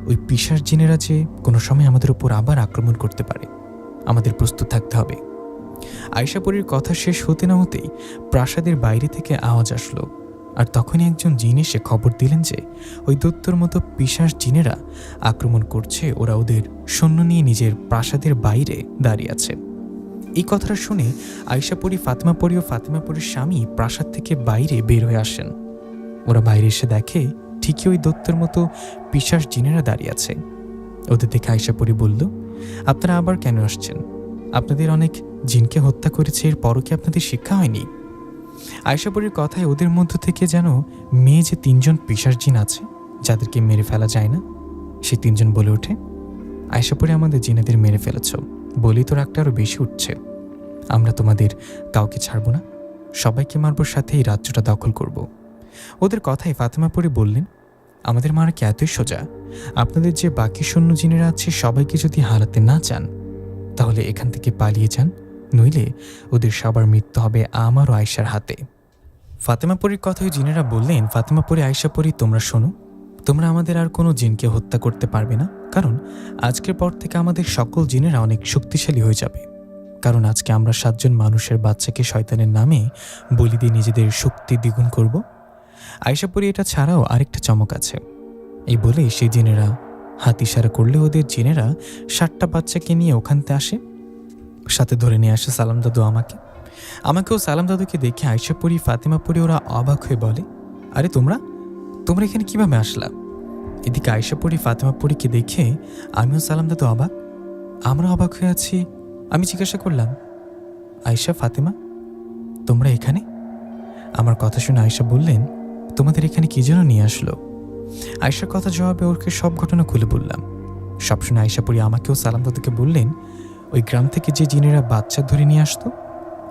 B: ওই পিশাচ জিনেরা যে কোনো সময় আমাদের উপর আবার আক্রমণ করতে পারে, আমাদের প্রস্তুত থাকতে হবে। আয়শাপুরীর কথা শেষ হতে না হতেই প্রাসাদের বাইরে থেকে আওয়াজ আসলো, আর তখনই একজন জিন এসে খবর দিলেন যে ওই দৈত্যর মতো পিশাচ জিনেরা আক্রমণ করছে। ওরা ওদের সৈন্য নিয়ে নিজের প্রাসাদের বাইরে দাঁড়িয়ে আছে। এই কথাটা শুনে আয়শাপুরি, ফাতেমাপুরি ও ফাতেমাপুরির স্বামী প্রাসাদ থেকে বাইরে বের হয়ে আসেন। ওরা বাইরে এসে দেখে ঠিকই ওই দৈত্যের মতো পিশাচ জিনেরা দাঁড়িয়ে আছে। ওদের দেখে আয়শাপুরি বলল, আপনারা আবার কেন আসছেন? আপনাদের অনেক জিনকে হত্যা করেছে, এর পরও কি আপনাদের শিক্ষা হয়নি? আয়শাপুরীর কথায় ওদের মধ্য থেকে যেন মেয়ে যে 3জন পিশাচ জিন আছে যাদেরকে মেরে ফেলা যায় না, সে 3জন বলে ওঠে, আয়শাপুরী, আমাদের জিনেদের মেরে ফেলেছ বলেই তো রাগটা আরও বেশি উঠছে। আমরা তোমাদের কাউকে ছাড়ব না, সবাইকে মারবার সাথে এই রাজ্যটা দখল করব। ওদের কথায় ফাতেমাপুরি বললেন, আমাদের মারা কি এতই সোজা? আপনাদের যে বাকি সৈন্য জিনেরা আছে সবাইকে যদি হারাতে না চান তাহলে এখান থেকে পালিয়ে যান, নইলে ওদের সবার মৃত্যু হবে আমার ও আয়শার হাতে। ফাতেমাপুরীর কথায় জিনেরা বললেন, ফাতেমাপুরি, আয়শাপুরি, তোমরা শোনো, তোমরা আমাদের আর কোনো জিনকে হত্যা করতে পারবে না, কারণ আজকের পর থেকে আমাদের সকল জিনেরা অনেক শক্তিশালী হয়ে যাবে। কারণ আজকে আমরা 7জন মানুষের বাচ্চাকে শয়তানের নামে বলি দিয়ে নিজেদের শক্তি দ্বিগুণ করব। আয়শাপুরি, এটা ছাড়াও আরেকটা চমক আছে। এই বলে সেই জিনেরা হাত ইশারা করলে ওদের জিনেরা 7টা বাচ্চাকে নিয়ে ওখানতে আসে, সাথে ধরে নিয়ে আসে সালাম দাদু আমাকেও সালাম দাদুকে দেখে আয়শাপুরি, ফাতেমাপুরি ওরা অবাক হয়ে বলে, আরে তোমরা এখানে কিভাবে আসলা? এদিকে আয়শাপুরি, ফাতেমাপুরিকে দেখে আমিও সালাম দাদু আমরা অবাক হয়ে আছি। আমি জিজ্ঞাসা করলাম, আয়শা, ফাতেমা, তোমরা এখানে? আমার কথা শুনে আয়শা বললেন, তোমাদের এখানে কি জন্য নিয়ে আসলো? আয়শার কথা জবাবে ওকে সব ঘটনা খুলে বললাম। সব শুনে আয়শাপুরি আমাকেও সালাম দাদুকে বললেন, ওই গ্রাম থেকে যে জিনেরা বাচ্চা ধরে নিয়ে আসতো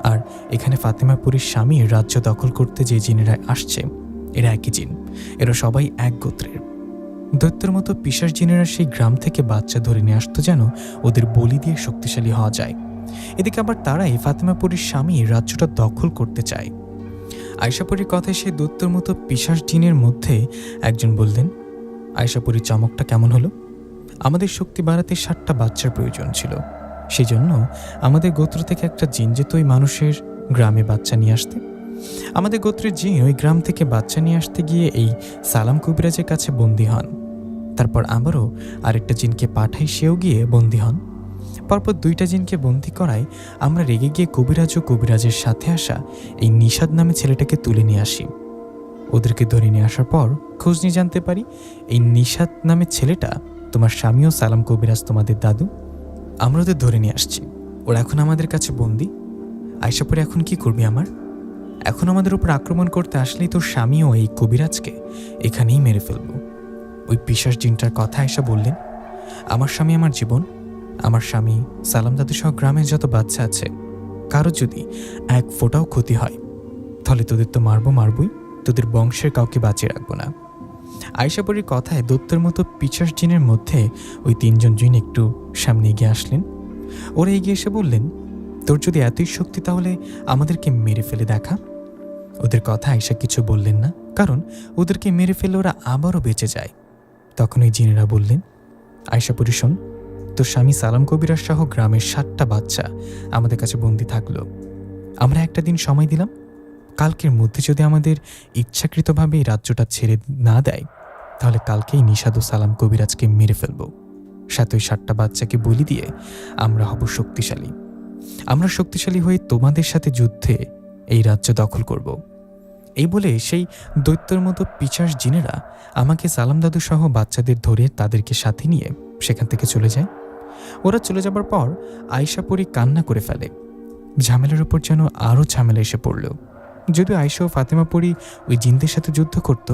B: আর এখানে ফাতেমাপুরীর স্বামীর রাজ্য দখল করতে যে জিনেরা আসছে, এরা একই জিন, এরা সবাই এক গোত্রের। দৈত্যের মতো পিশাচ জিনেরা সেই গ্রাম থেকে বাচ্চা ধরে নিয়ে আসতো যেন ওদের বলি দিয়ে শক্তিশালী হওয়া যায়। এদিকে আবার তারাই ফাতেমাপুরীর স্বামী রাজ্যটা দখল করতে চায়। আয়শাপুরীর কথায় সেই দৈত্যের মতো পিশাচ জিনের মধ্যে একজন বললেন, আয়শাপুরীর চমকটা কেমন হলো? আমাদের শক্তি বাড়াতে 7টা বাচ্চার প্রয়োজন ছিল। সেই জন্য আমাদের গোত্র থেকে একটা জিন যেত ওই মানুষের গ্রামে বাচ্চা নিয়ে আসতে। আমাদের গোত্রের জিন ওই গ্রাম থেকে বাচ্চা নিয়ে আসতে গিয়ে এই সালাম কবিরাজের কাছে বন্দী হন। তারপর আবারও আরেকটা জিনকে পাঠাই, সেও গিয়ে বন্দী হন। পরপর 2টা জিনকে বন্দী করায় আমরা রেগে গিয়ে কবিরাজ ও কবিরাজের সাথে আসা এই নিষাদ নামে ছেলেটাকে তুলে নিয়ে আসি। ওদেরকে ধরে নিয়ে আসার পর খোঁজ নিয়ে জানতে পারি এই নিষাদ নামে ছেলেটা তোমার স্বামী ও সালাম কবিরাজ তোমাদের দাদু। আমরা ওদের ধরে নিয়ে আসছি, ওরা এখন আমাদের কাছে বন্দী। আয়শা পরে এখন কি করবি আমার? এখন আমাদের উপর আক্রমণ করতে আসলেই তোর স্বামী ও এই কবিরাজকে এখানেই মেরে ফেলবো। ওই পিশাচ জিনটার কথা আয়শা বললেন, আমার স্বামী আমার জীবন, আমার স্বামী সালাম দাদু সহ গ্রামের যত বাচ্চা আছে, কারো যদি এক ফোঁটাও ক্ষতি হয় তাহলে তোদের তো মারবই, তোদের বংশের কাউকে বাঁচিয়ে রাখবো না। আয়শাপরির কথায় দত্তের মতো পিশাচ জিনের মধ্যে ওই 3জন জিন একটু সামনে এগিয়ে আসলেন। ওরা এগিয়ে এসে বললেন, তোর যদি এতই শক্তি তাহলে আমাদেরকে মেরে ফেলে দেখা। ওদের কথা আয়শা কিছু বললেন না, কারণ ওদেরকে মেরে ফেলে ওরা আবারও বেঁচে যায়। তখন ওই জিনেরা বললেন, আয়শাপুরি শোন, তোর স্বামী সালাম কবিরাজ সহ গ্রামের 7টা বাচ্চা আমাদের কাছে বন্দী থাকলো। আমরা একটা দিন সময় দিলাম, কালকের মধ্যে যদি আমাদের ইচ্ছাকৃতভাবে এই রাজ্যটা ছেড়ে না দেয় তাহলে কালকেই নিষাদ ও সালাম কবিরাজকে মেরে ফেলব। সাথে ওই 7টা বাচ্চাকে বলি দিয়ে আমরা হব শক্তিশালী। আমরা শক্তিশালী হয়ে তোমাদের সাথে যুদ্ধে এই রাজ্য দখল করব। এই বলে সেই দৈত্যের মতো পিশাচ জিনেরা আমাকে সালাম দাদু সহ বাচ্চাদের ধরে তাদেরকে সাথে নিয়ে সেখান থেকে চলে যায়। ওরা চলে যাবার পর আয়শাপুরি কান্না করে ফেলে। ঝামেলার উপর যেন আরও ঝামেলা এসে পড়ল। যদিও আয়শা ও ফাতেমাপুরি ওই জিনদের সাথে যুদ্ধ করত,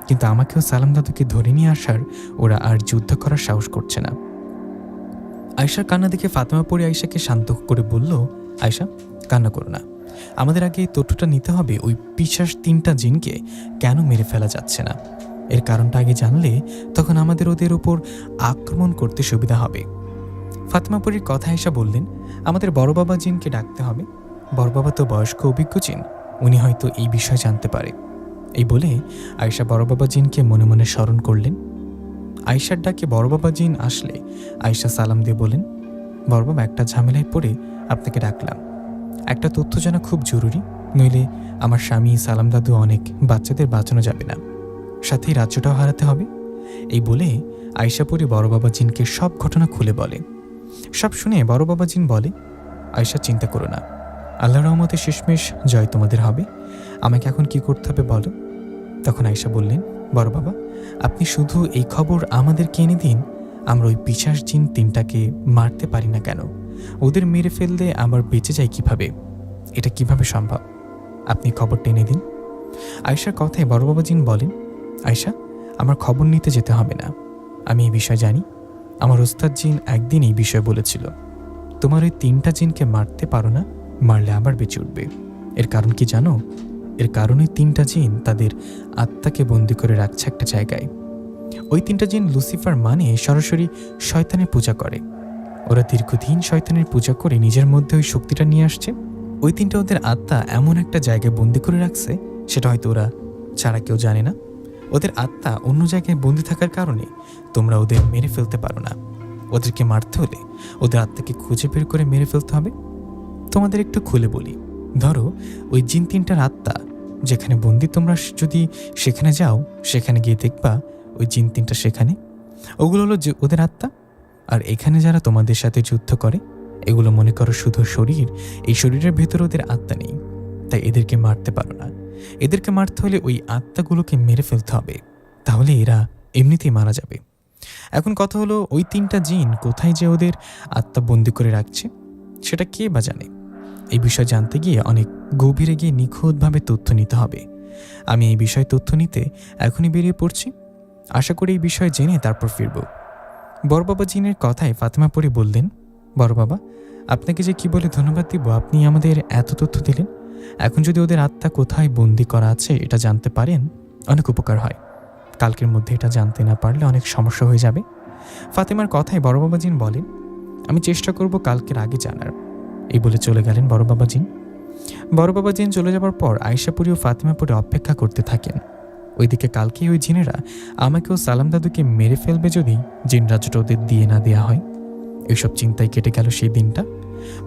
B: কিন্তু আমাকেও সালাম দাদুকে ধরে নিয়ে আসার ওরা আর যুদ্ধ করার সাহস করছে না। আয়শার কান্না দেখে ফাতেমাপুরি আয়শাকে শান্ত করে বলল, আয়শা কান্না করো না, আমাদের আগে এই তথ্যটা নিতে হবে ওই পিশাচ 3টা জিনকে কেন মেরে ফেলা যাচ্ছে না। এর কারণটা আগে জানলে তখন আমাদের ওদের উপর আক্রমণ করতে সুবিধা হবে। ফাতেমাপুরির কথা আয়শা বললেন, আমাদের বড় বাবা জিনকে ডাকতে হবে। বড় বাবা তো বয়স্ক অভিজ্ঞ জিন, উনি হয়তো এই বিষয় জানতে পারে। এই বলে আয়শা বড় বাবা জিনকে মনে মনে স্মরণ করলেন। আয়শার ডাকে বড় বাবা জিন আসলে আয়শা সালাম দিয়ে বলেন, বড় বাবা একটা ঝামেলায় পড়ে আপনাকে ডাকলাম। একটা তথ্য জানা খুব জরুরি, নইলে আমার স্বামী সালাম দাদু অনেক বাচ্চাদের বাঁচানো যাবে না, সাথে রাজ্যটাও হারাতে হবে। এই বলে আয়শাপুরি বড় বাবা জিনকে সব ঘটনা খুলে বলে। সব শুনে বড় বাবা জিন বলে, আয়শা চিন্তা করো না, আল্লাহর রহমতে শেষমেশ জয় তোমাদের হবে। আমাকে এখন কি করতে হবে বলো। তখন আয়শা বললেন, বড় বাবা আপনি শুধু এই খবর আমাদেরকে এনে দিন, আমরা ওই পিশাচ জিন 3টাকে মারতে পারি না কেন? ওদের মেরে ফেললে আবার বেঁচে যায় কিভাবে? এটা কিভাবে সম্ভব? আপনি খবরটা এনে দিন। আয়শার কথায় বড় বাবা জিন বলেন, আয়শা আমার খবর নিতে যেতে হবে না, আমি এই বিষয় জানি। আমার ওস্তাদ জিন একদিন এই বিষয় বলেছিল, তোমার ওই 3টা জিনকে মারতে পারো না, মারলে আবার বেঁচে উঠবে। এর কারণ কি জানো? এর কারণ ওই 3টা জিন তাদের আত্মাকে বন্দি করে রাখছে একটা জায়গায়। ওই 3টা জিন লুসিফার মানে সরাসরি শয়তানের পূজা করে। ওরা দীর্ঘদিন শয়তানের পূজা করে নিজের মধ্যে ওই শক্তিটা নিয়ে আসছে। ওই 3টা ওদের আত্মা এমন একটা জায়গায় বন্দি করে রাখছে, সেটা হয়তো ওরা ছাড়া কেউ জানে না। ওদের আত্মা অন্য জায়গায় বন্দি থাকার কারণে তোমরা ওদের মেরে ফেলতে পারো না। ওদেরকে মারতে হলে ওদের আত্মাকে খুঁজে বের করে মেরে ফেলতে হবে। তোমাদের একটু খুলে বলি, ধরো ওই জিন 3টার আত্মা যেখানে বন্দি, তোমরা যদি সেখানে যাও, সেখানে গিয়ে দেখবা ওই জিন 3টা সেখানে। ওগুলো হলো যে ওদের আত্মা। আর এখানে যারা তোমাদের সাথে যুদ্ধ করে, এগুলো মনে করো শুধু শরীর, এই শরীরের ভেতরে ওদের আত্মা নেই, তাই এদেরকে মারতে পারো না। এদেরকে মারতে হলে ওই আত্মাগুলোকে মেরে ফেলতে হবে, তাহলে এরা এমনিতেই মারা যাবে। এখন কথা হলো, ওই 3টা জিন কোথায় যে ওদের আত্মা বন্দি করে রাখছে সেটা কে বা জানে। এই বিষয় জানতে গিয়ে অনেক গভীরে গিয়ে নিখুঁতভাবে তথ্য নিতে হবে। আমি এই বিষয়ে তথ্য নিতে এখনই বেরিয়ে পড়ছি। আশা করি এই বিষয়ে জেনে তারপর ফিরব। বড় বাবা জিনের কথায় ফাতেমাপুরি বললেন, বড় বাবা আপনাকে যে কি বলে ধন্যবাদ দিব, আপনি আমাদের এত তথ্য দিলেন। এখন যদি ওদের আত্মা কোথায় বন্দি করা আছে এটা জানতে পারেন, অনেক উপকার হয়। কালকের মধ্যে এটা জানতে না পারলে অনেক সমস্যা হয়ে যাবে। ফাতেমার কথায় বড় বাবা জিন বলেন, আমি চেষ্টা করব কালকের আগে জানার। এই বলে চলে গেলেন বড় বাবা জিন। বড় বাবা জিন চলে যাবার পর আয়শাপুরি ও ফাতেমাপুরি অপেক্ষা করতে থাকেন। ওইদিকে কালকেই ওই জিনেরা আমাকেও সালাম দাদুকে মেরে ফেলবে যদি জিন রাজ্যটা ওদের দিয়ে না দেয়া হয়। এইসব চিন্তায় কেটে গেল সেই দিনটা।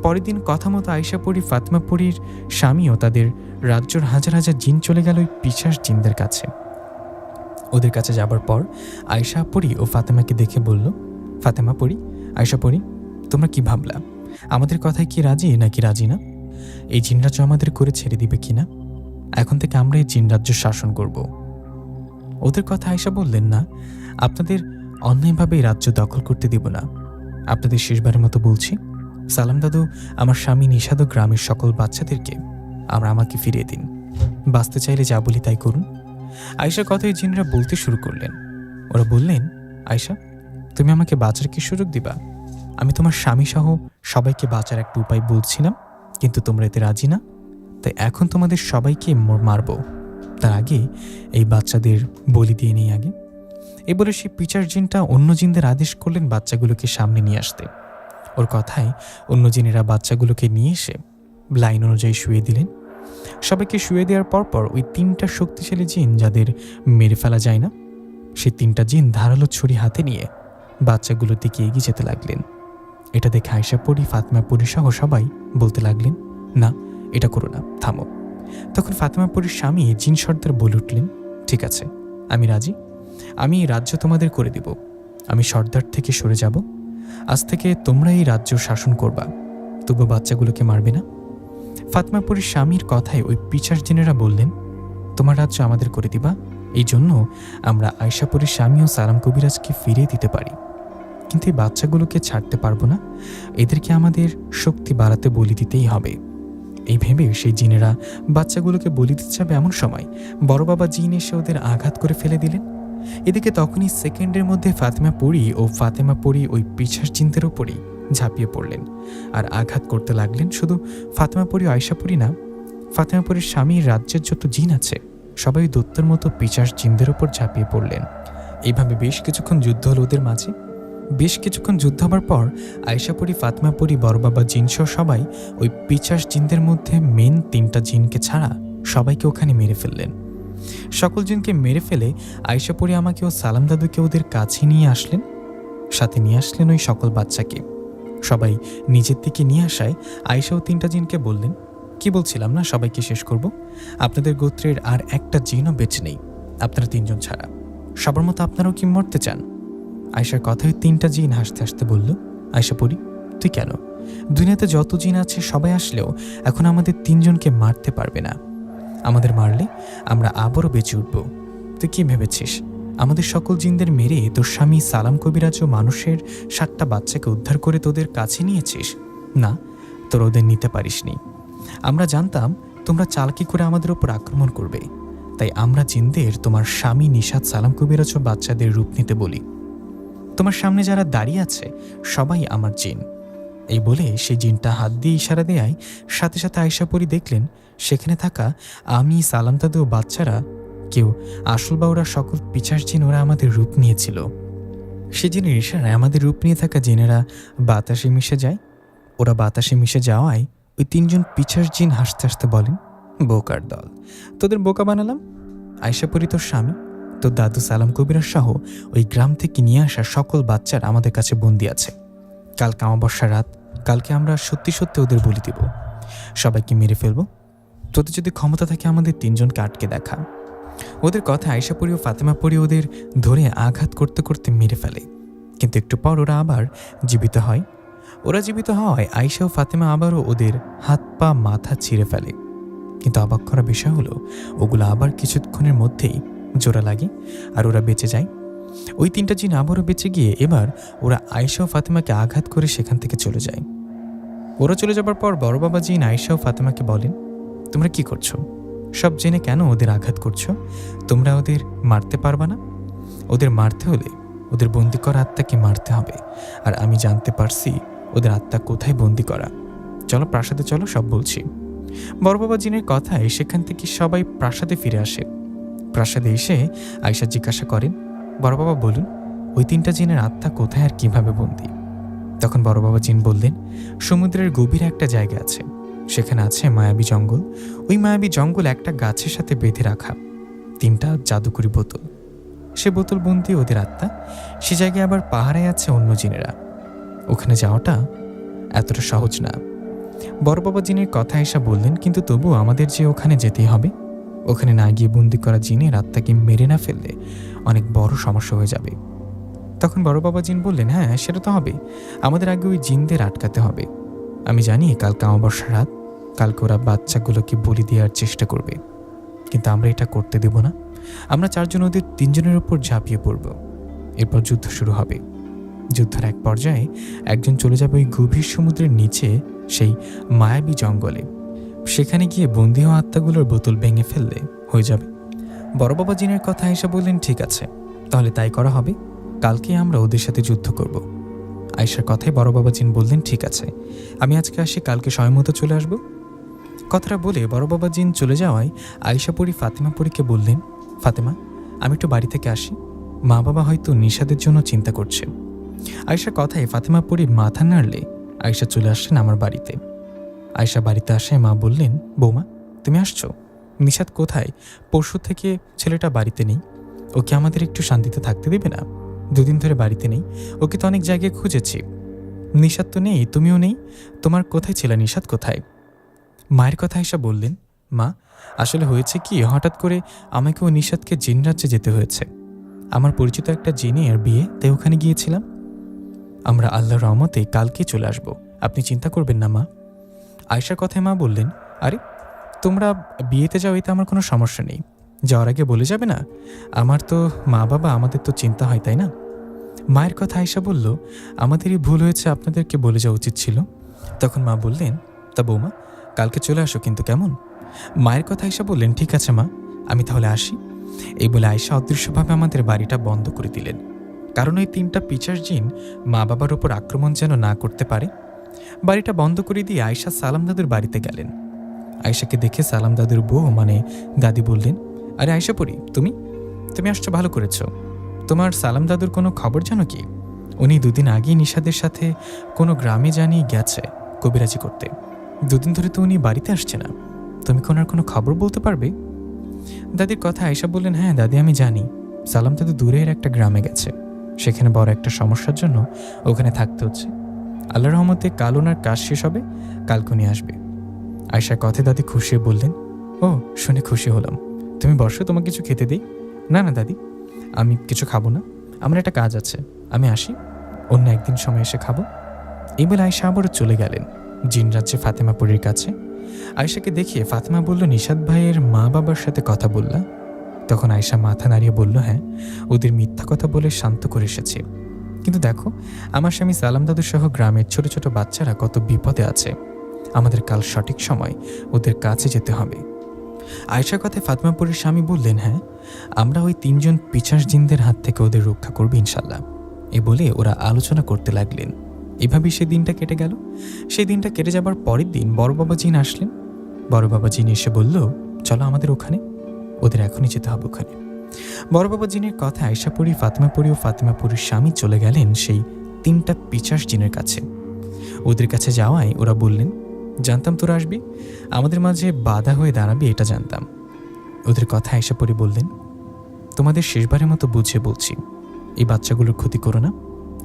B: পরের দিন কথা মতো আয়শা পরী, ফাতেমা পরীর স্বামীও তাদের রাজ্যর হাজার হাজার জিন চলে গেল ওই পিশাচ জিনদের কাছে। ওদের কাছে যাবার পর আয়শা পরী ও ফাতেমাকে দেখে বলল, ফাতেমা পরী, আয়শা পরী, তোমরা কি ভাবলা? আমাদের কথায় কি রাজি নাকি রাজি না? এই জিন রাজ্য আমাদের করে ছেড়ে দিবে কিনা? এখন থেকে আমরা এই জিন রাজ্য শাসন করব। ওদের কথা আয়শা বললেন, না, আপনাদের অন্যায়ভাবে এই রাজ্য দখল করতে দিব না। আপনাদের শেষবারের মতো বলছি, সালাম দাদু, আমার স্বামী নিষাদ ও গ্রামের সকল বাচ্চাদেরকে আমাকে ফিরিয়ে দিন। বাঁচতে চাইলে যা বলি তাই করুন। আয়শার কথাই জিনরা বলতে শুরু করলেন। ওরা বললেন, আয়শা, তুমি আমাকে বাঁচার কি সুযোগ দিবা? আমি তোমার স্বামী সহ সবাইকে বাঁচার একটা উপায় বলছিলাম, কিন্তু তোমরা এতে রাজি না। তাই এখন তোমাদের সবাইকে মারব। তার আগে এই বাচ্চাদের বলি দিয়ে নেই আগে। এ বলে সেই পিচার জিনটা অন্য জিনদের আদেশ করলেন বাচ্চাগুলোকে সামনে নিয়ে আসতে। ওর কথায় অন্য জিনেরা বাচ্চাগুলোকে নিয়ে এসে লাইন অনুযায়ী শুয়ে দিলেন। সবাইকে শুয়ে দেওয়ার পরপর ওই তিনটা শক্তিশালী জিন যাদের মেরে ফেলা যায় না, সেই তিনটা জিন ধারালো ছুরি হাতে নিয়ে বাচ্চাগুলোর দিকে এগিয়ে যেতে লাগলেন। এটা দেখে আয়শা পরী, ফাতেমা পরী সহ সবাই বলতে লাগলেন, না, এটা করো না, থামো। তখন ফাতেমা পরীর স্বামী জিন সর্দার বলে উঠলেন, ঠিক আছে, আমি রাজি। আমি এই রাজ্য তোমাদের করে দিব। আমি সর্দার থেকে সরে যাব। আজ থেকে তোমরা এই রাজ্য শাসন করবা, তবু বাচ্চাগুলোকে মারবে না। ফাতেমা পরীর স্বামীর কথায় ওই পিচার জিনেরা বললেন, তোমার রাজ্য আমাদের করে দিবা, এই জন্য আমরা আয়শা পরীর স্বামী ও সালাম কবিরাজকে ফিরিয়ে দিতে পারি, কিন্তু এই বাচ্চাগুলোকে ছাড়তে পারবো না। এদেরকে আমাদের শক্তি বাড়াতে বলি দিতেই হবে। এই ভেবে সেই জিনেরা বাচ্চাগুলোকে বলি দিতে যাবে এমন সময় বড় বাবা জিন এসে ওদের আঘাত করে ফেলে দিলেন। এদিকে তখনই সেকেন্ডের মধ্যে ফাতেমা পরী ওই পিছার জিনদের ওপরই ঝাঁপিয়ে পড়লেন আর আঘাত করতে লাগলেন। শুধু ফাতেমা পরী, আয়শা পরী না, ফাতেমা পরীর স্বামীর রাজ্যের যত জিন আছে সবাই দত্তর মতো পিচার জিনদের ওপর ঝাঁপিয়ে পড়লেন। এইভাবে বেশ কিছুক্ষণ যুদ্ধ হলো ওদের মাঝে। বেশ কিছুক্ষণ যুদ্ধ হবার পর আয়শা পরী, ফাতেমা পরী, বড় বাবা জিনসহ সবাই ওই পিচাস জিনদের মধ্যে মেন তিনটা জিনকে ছাড়া সবাইকে ওখানে মেরে ফেললেন। সকল জিনকে মেরে ফেলে আয়শা পরী আমাকে ও সালাম দাদুকে ওদের কাছে নিয়ে আসলেন। সাথে নিয়ে আসলেন ওই সকল বাচ্চাকে। সবাই নিজের দিকে নিয়ে আসায় আয়শা ও তিনটা জিনকে বললেন, কি বলছিলাম না সবাইকে শেষ করব? আপনাদের গোত্রের আর একটা জিনও বেঁচে নেই, আপনারা তিনজন ছাড়া। সবার মতো আপনারাও কি মরতে চান? আয়শার কথায় তিনটা জিন হাসতে হাসতে বলল, আয়শা পরী, তুই কেন? দুনিয়াতে যত জিন আছে সবাই আসলেও এখন আমাদের তিনজনকে মারতে পারবে না। আমাদের মারলে আমরা আবারও বেঁচে উঠব। তুই কি ভেবেছিস আমাদের সকল জিনদের মেরে তোর স্বামী সালাম কবিরাজ ও মানুষের 7টা বাচ্চাকে উদ্ধার করে তোদের কাছে নিয়েছিস? না, তোর ওদের নিতে পারিসনি। আমরা জানতাম তোমরা চালাকি করে আমাদের ওপর আক্রমণ করবে, তাই আমরা জিনদের তোমার স্বামী নিষাদ, সালাম কবিরাজ ও বাচ্চাদের রূপ নিতে বলি। তোমার সামনে যারা দাঁড়িয়ে আছে সবাই আমার জিন। এই বলে সেই জিনটা হাত দিয়ে ইশারা দেয়। সাথে সাথে আয়শা পরী দেখলেন সেখানে থাকা আমি, সালাম দাদু ও বাচ্চারা কেউ আসল বা ওরা সকল পিছাস জিন, ওরা আমাদের রূপ নিয়েছিল। সে জিনের ইশারায় আমাদের রূপ নিয়ে থাকা জিনেরা বাতাসে মিশে যায়। ওরা বাতাসে মিশে যাওয়ায় ওই তিনজন পিছাস জিন হাসতে হাসতে বলেন, বোকার দল, তোদের বোকা বানালাম। আয়শা পরী, তোর স্বামী, তোর দাদু সালাম কবিরাজ সহ ওই গ্রাম থেকে নিয়ে আসা সকল বাচ্চারা আমাদের কাছে বন্দি আছে। কাল অমাবস্যা রাত, কালকে আমরা সত্যি সত্যি ওদের বলি দিব, সবাইকে মেরে ফেলবো। তোদের যদি ক্ষমতা থাকে আমাদের তিনজনকে আটকে দেখা। ওদের কথা আয়শা পরী ও ফাতেমা পরী ওদের ধরে আঘাত করতে করতে মেরে ফেলে, কিন্তু একটু পর ওরা আবার জীবিত হয়। ওরা জীবিত হওয়ায় আয়শা ও ফাতেমা আবারও ওদের হাত পা মাথা ছিঁড়ে ফেলে, কিন্তু অবাক করা বিষয় হলো ওগুলো আবার কিছুক্ষণের মধ্যেই জোড়া লাগে আর ওরা বেঁচে যায়। ওই তিনটা জিন আবারও বেঁচে গিয়ে এবার ওরা আয়শা ও ফাতেমাকে আঘাত করে সেখান থেকে চলে যায়। ওরা চলে যাবার পর বড় বাবা জিন আয়শা ও ফাতেমাকে বলেন, তোমরা কি করছো? সব জেনে কেন ওদের আঘাত করছো? তোমরা ওদের মারতে পারবা না? ওদের মারতে হলে ওদের বন্দি করা আত্মাকে মারতে হবে, আর আমি জানতে পারছি ওদের আত্মা কোথায় বন্দি করা। চলো প্রাসাদে চলো, সব বলছি। বড় বাবা জিনের কথায় সেখান থেকে সবাই প্রাসাদে ফিরে আসে। প্রাসাদে এসে আয়শা জিজ্ঞাসা করেন, বড় বাবা বলুন, ওই তিনটা জিনের আত্মা কোথায় আর কিভাবে বন্দী? তখন বড় বাবা জিন বললেন, সমুদ্রের গভীরে একটা জায়গা আছে, সেখানে আছে মায়াবী জঙ্গল। ওই মায়াবী জঙ্গল একটা গাছের সাথে বেঁধে রাখা। 3টা জাদুকরি বোতল। সে বোতল বন্দি ওদের আত্মা। সে জায়গায় আবার পাহারায় আছে অন্য জিনেরা। ওখানে যাওয়াটা এতটা সহজ না। বড় বাবা জিনের কথা আয়েশা বললেন, কিন্তু তবু আমাদের যে ওখানে যেতেই হবে। ওখানে না গিয়ে বন্দি করা জিনের আত্মাকে মেরে না ফেললে অনেক বড় সমস্যা হয়ে যাবে। তখন বড় বাবা জিন বললেন, হ্যাঁ সেটা তো হবে, আমাদের আগে ওই জিনদের আটকাতে হবে। আমি জানি কালকে অমাবস্যার রাত, কালকে ওরা বাচ্চাগুলোকে বলি দেওয়ার চেষ্টা করবে, কিন্তু আমরা এটা করতে দেব না। আমরা 4 জন ওদের 3 জনের উপর ঝাঁপিয়ে পড়ব। এরপর যুদ্ধ শুরু হবে। যুদ্ধের এক পর্যায়ে একজন চলে যাবে ওই গভীর সমুদ্রের নিচে সেই মায়াবী জঙ্গলে। সেখানে গিয়ে বন্দী হওয়া আত্মাগুলোর বোতল ভেঙে ফেললে হয়ে যাবে। বড় বাবা জিনের কথা আয়েশা বললেন, ঠিক আছে, তাহলে তাই করা হবে। কালকে আমরা ওদের সাথে যুদ্ধ করব। আয়েশার কথায় বড় বাবা জিন বললেন, ঠিক আছে, আমি আজকে আসি, কালকে সময় মতো চলে আসব। কথাটা বলে বড় বাবা জিন চলে যাওয়ায় আয়েশা পরি ফাতেমা পরীকে বললেন, ফাতেমা, আমি একটু বাড়ি থেকে আসি, মা বাবা হয়তো নিশাদের জন্য চিন্তা করছে। আয়েশার কথায় ফাতেমা পরি মাথা নাড়লে আয়েশা চলে আসলেন আমার বাড়িতে। আয়েশা বাড়িতে আসে মা বললেন, বৌমা তুমি আসছো? নিশাদ কোথায়? পরশু থেকে ছেলেটা বাড়িতে নেই। ওকে আমাদের একটু শান্তিতে থাকতে দেবে না? 2 দিন ধরে বাড়িতে নেই, ওকে তো অনেক জায়গায় খুঁজেছি। নিশাদ তো নেই, তুমিও নেই, তোমার কোথায় ছিল? নিশাদ কোথায়? মায়ের কথা আয়েশা বললেন, মা আসলে হয়েছে কি, হঠাৎ করে আমাকে ও নিশাদকে জিন রাজ্যে যেতে হয়েছে। আমার পরিচিত একটা জিনের বিয়ে, তাই ওখানে গিয়েছিলাম। আমরা আল্লাহর রহমতে কালকে চলে আসব, আপনি চিন্তা করবেন না মা। আয়েশার কথায় মা বললেন, আরে তোমরা বিয়েতে যাও, এতে আমার কোনো সমস্যা নেই, যাওয়ার আগে বলে যাবে না? আমার তো মা বাবা, আমাদের তো চিন্তা হয়, তাই না? মায়ের কথা আয়েশা বলল, আমাদেরই ভুল হয়েছে, আপনাদেরকে বলে যাওয়া উচিত ছিল। তখন মা বললেন, তা বৌমা কালকে চলে আসো কিন্তু, কেমন? মায়ের কথা আয়েশা বললেন, ঠিক আছে মা, আমি তাহলে আসি। এই বলে আয়েশা অদৃশ্যভাবে আমাদের বাড়িটা বন্ধ করে দিলেন, কারণ ওই 3টা পিচার জিন মা বাবার উপর আক্রমণ যেন না করতে পারে। বাড়িটা বন্ধ করে দিয়ে আয়েশা সালাম দাদুর বাড়িতে গেলেন। আয়েশাকে দেখে সালাম দাদুর বউ মানে দাদি বললেন, আরে আয়েশা পরি, তুমি আসছো, ভালো করেছ। তোমার সালাম দাদুর কোনো খবর জানো কি? উনি 2 দিন আগেই নিশাদের সাথে কোনো গ্রামে জানিয়ে গেছে কবিরাজি করতে। 2 দিন ধরে তো উনি বাড়িতে আসছে না। তুমি ওনার কোনো খবর বলতে পারবে? দাদির কথা আয়েশা বললেন, হ্যাঁ দাদি, আমি জানি সালাম দাদু দূরের একটা গ্রামে গেছে, সেখানে বড় একটা সমস্যার জন্য ওখানে থাকতে হচ্ছে। আল্লাহর রহমতে কাল ওনার কাজ শেষ হবে, কালকে উনি আসবে। আয়েশার কথায় দাদি খুশি হয়ে বললেন, ও শুনে খুশি হলাম, তুমি বসো, তোমাকে কিছু খেতে দিই। না না দাদি, আমি কিছু খাবো না, আমার একটা কাজ আছে, আমি আসি, অন্য একদিন সময় এসে খাবো। এই বলে আয়েশা আবারও চলে গেলেন জিন রাজ্যে ফাতেমা পরীর কাছে। আয়েশাকে দেখিয়ে ফাতেমা বলল, নিশাদ ভাইয়ের মা বাবার সাথে কথা বললা? তখন আয়েশা মাথা নাড়িয়ে বলল, হ্যাঁ, ওদের মিথ্যা কথা বলে শান্ত করে এসেছি। কিন্তু দেখো, আমার স্বামী সালাম দাদু সহ গ্রামের ছোট ছোট বাচ্চারা কত বিপদে আছে, আমাদের কাল সঠিক সময় ওদের কাছে যেতে হবে। আয়েশার কথায় ফাতেমা পরীর স্বামী বললেন, হ্যাঁ, আমরা ওই 3 জন পিছাস জিনদের হাত থেকে ওদের রক্ষা করব ইনশাল্লাহ। এ বলে ওরা আলোচনা করতে লাগলেন। এভাবেই সে দিনটা কেটে গেল। সেই দিনটা কেটে যাবার পরের দিন বড় বাবা জিন আসলেন। বড় বাবা জিন এসে বলল, চলো আমাদের ওখানে, ওদের এখনই যেতে হবে ওখানে। বড় বাবা জিনের কথা আয়েশা পরী, ফাতেমা পরী ও ফাতেমা পরীর স্বামী চলে গেলেন সেই 3টা পিছাস জিনের কাছে। ওদের কাছে যাওয়ায় ওরা বললেন, জানতাম তোরা আসবি, আমাদের মাঝে বাধা হয়ে দাঁড়াবি এটা জানতাম। ওদের কথা আয়েশা পরী বললেন, তোমাদের শেষবারের মতো বুঝে বলছি, এই বাচ্চাগুলোর ক্ষতি করো না,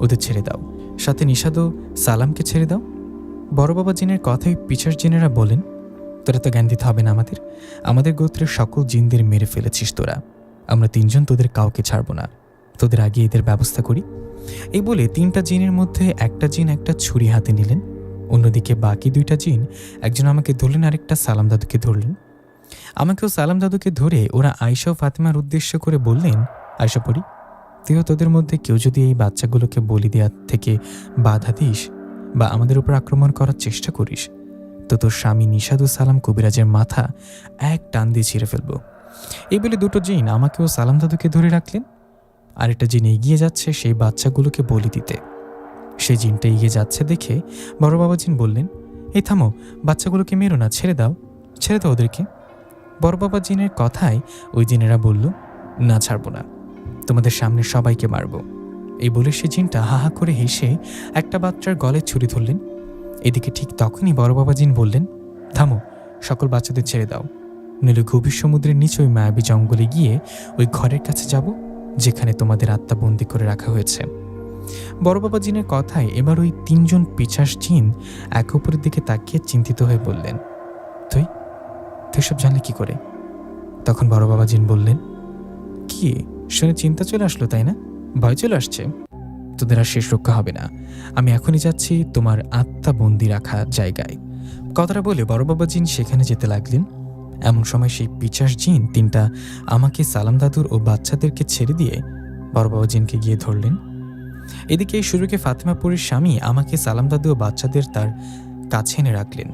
B: ওদের ছেড়ে দাও, সাথে নিশাদ ও সালামকে ছেড়ে দাও। বড় বাবা জিনের কথায় পিছাস জিনেরা বলেন, তোরা তো জ্ঞান দিতে হবে না, আমাদের গোত্রের সকল জিনদের মেরে ফেলেছিস তোরা, আমরা 3 জন তোদের কাউকে ছাড়ব না, তোদের আগে এদের ব্যবস্থা করি। এই বলে 3টা জিনের মধ্যে একটা জিন একটা ছুরি হাতে নিলেন। অন্যদিকে বাকি 2টা জিন, একজন আমাকে ধরলেন, আরেকটা সালাম দাদুকে ধরলেন। আমাকেও সালাম দাদুকে ধরে ওরা আয়েশা ও ফাতেমার উদ্দেশ্য করে বললেন, আয়েশা পরী, তুইও তোদের মধ্যে কেউ যদি এই বাচ্চাগুলোকে বলি দেওয়া থেকে বাধা দিস বা আমাদের উপর আক্রমণ করার চেষ্টা করিস, তো তোর স্বামী নিশাদ ও সালাম কবিরাজের মাথা এক টান দিয়ে ছিঁড়ে ফেলবো। এই বলে 2টো জিন আমাকেও সালাম দাদুকে ধরে রাখলেন। আরেকটা জিন এগিয়ে যাচ্ছে সেই বাচ্চাগুলোকে বলি দিতে। সেই জিনটা এগিয়ে যাচ্ছে দেখে বড় বাবা জিন বললেন, এই থামো, বাচ্চাগুলোকে মেরো না, ছেড়ে দাও ওদেরকে। বড় বাবা জিনের কথায় ওই জিনেরা বলল, না ছাড়বো না, তোমাদের সামনে সবাইকে মারব। এই বলে সে জিনটা হা হা করে হেসে একটা বাচ্চার গলায় ছুরি ধরলেন। এদিকে ঠিক তখনই বড় বাবা জিন বললেন, থামো, সকল বাচ্চাদের ছেড়ে দাও। নইলে গভীর সমুদ্রের নিচে ওই মায়াবী জঙ্গলে গিয়ে ওই ঘরের কাছে যাব যেখানে তোমাদের আত্মা বন্দি করে রাখা হয়েছে। বড় বাবা জিনের কথায় এবার ওই তিনজন পিশাচ জিন একে অপরের দিকে তাকিয়ে চিন্তিত হয়ে বললেন, তুই তুই সব জানলি কি করে? তখন বড় বাবা জিন বললেন, কি শুনে চিন্তা চলে আসলো তাই না? ভয় চলে আসছে? তোদের আর শেষ রক্ষা হবে না। আমি এখনই যাচ্ছি তোমার আত্মা বন্দি রাখা জায়গায়। কথাটা বলে বড় বাবা জিন সেখানে যেতে লাগলেন। এমন সময় সেই পিশাচ জিন তিনটা আমাকে, সালাম দাদুর ও বাচ্চাদেরকে ছেড়ে দিয়ে বড় বাবা জিনকে গিয়ে ধরলেন। এদিকে এই সুযোগে ফাতেমাপুরীর স্বামী আমাকে, সালাম দাদু ও বাচ্চাদের তার কাছে এনে রাখলেন।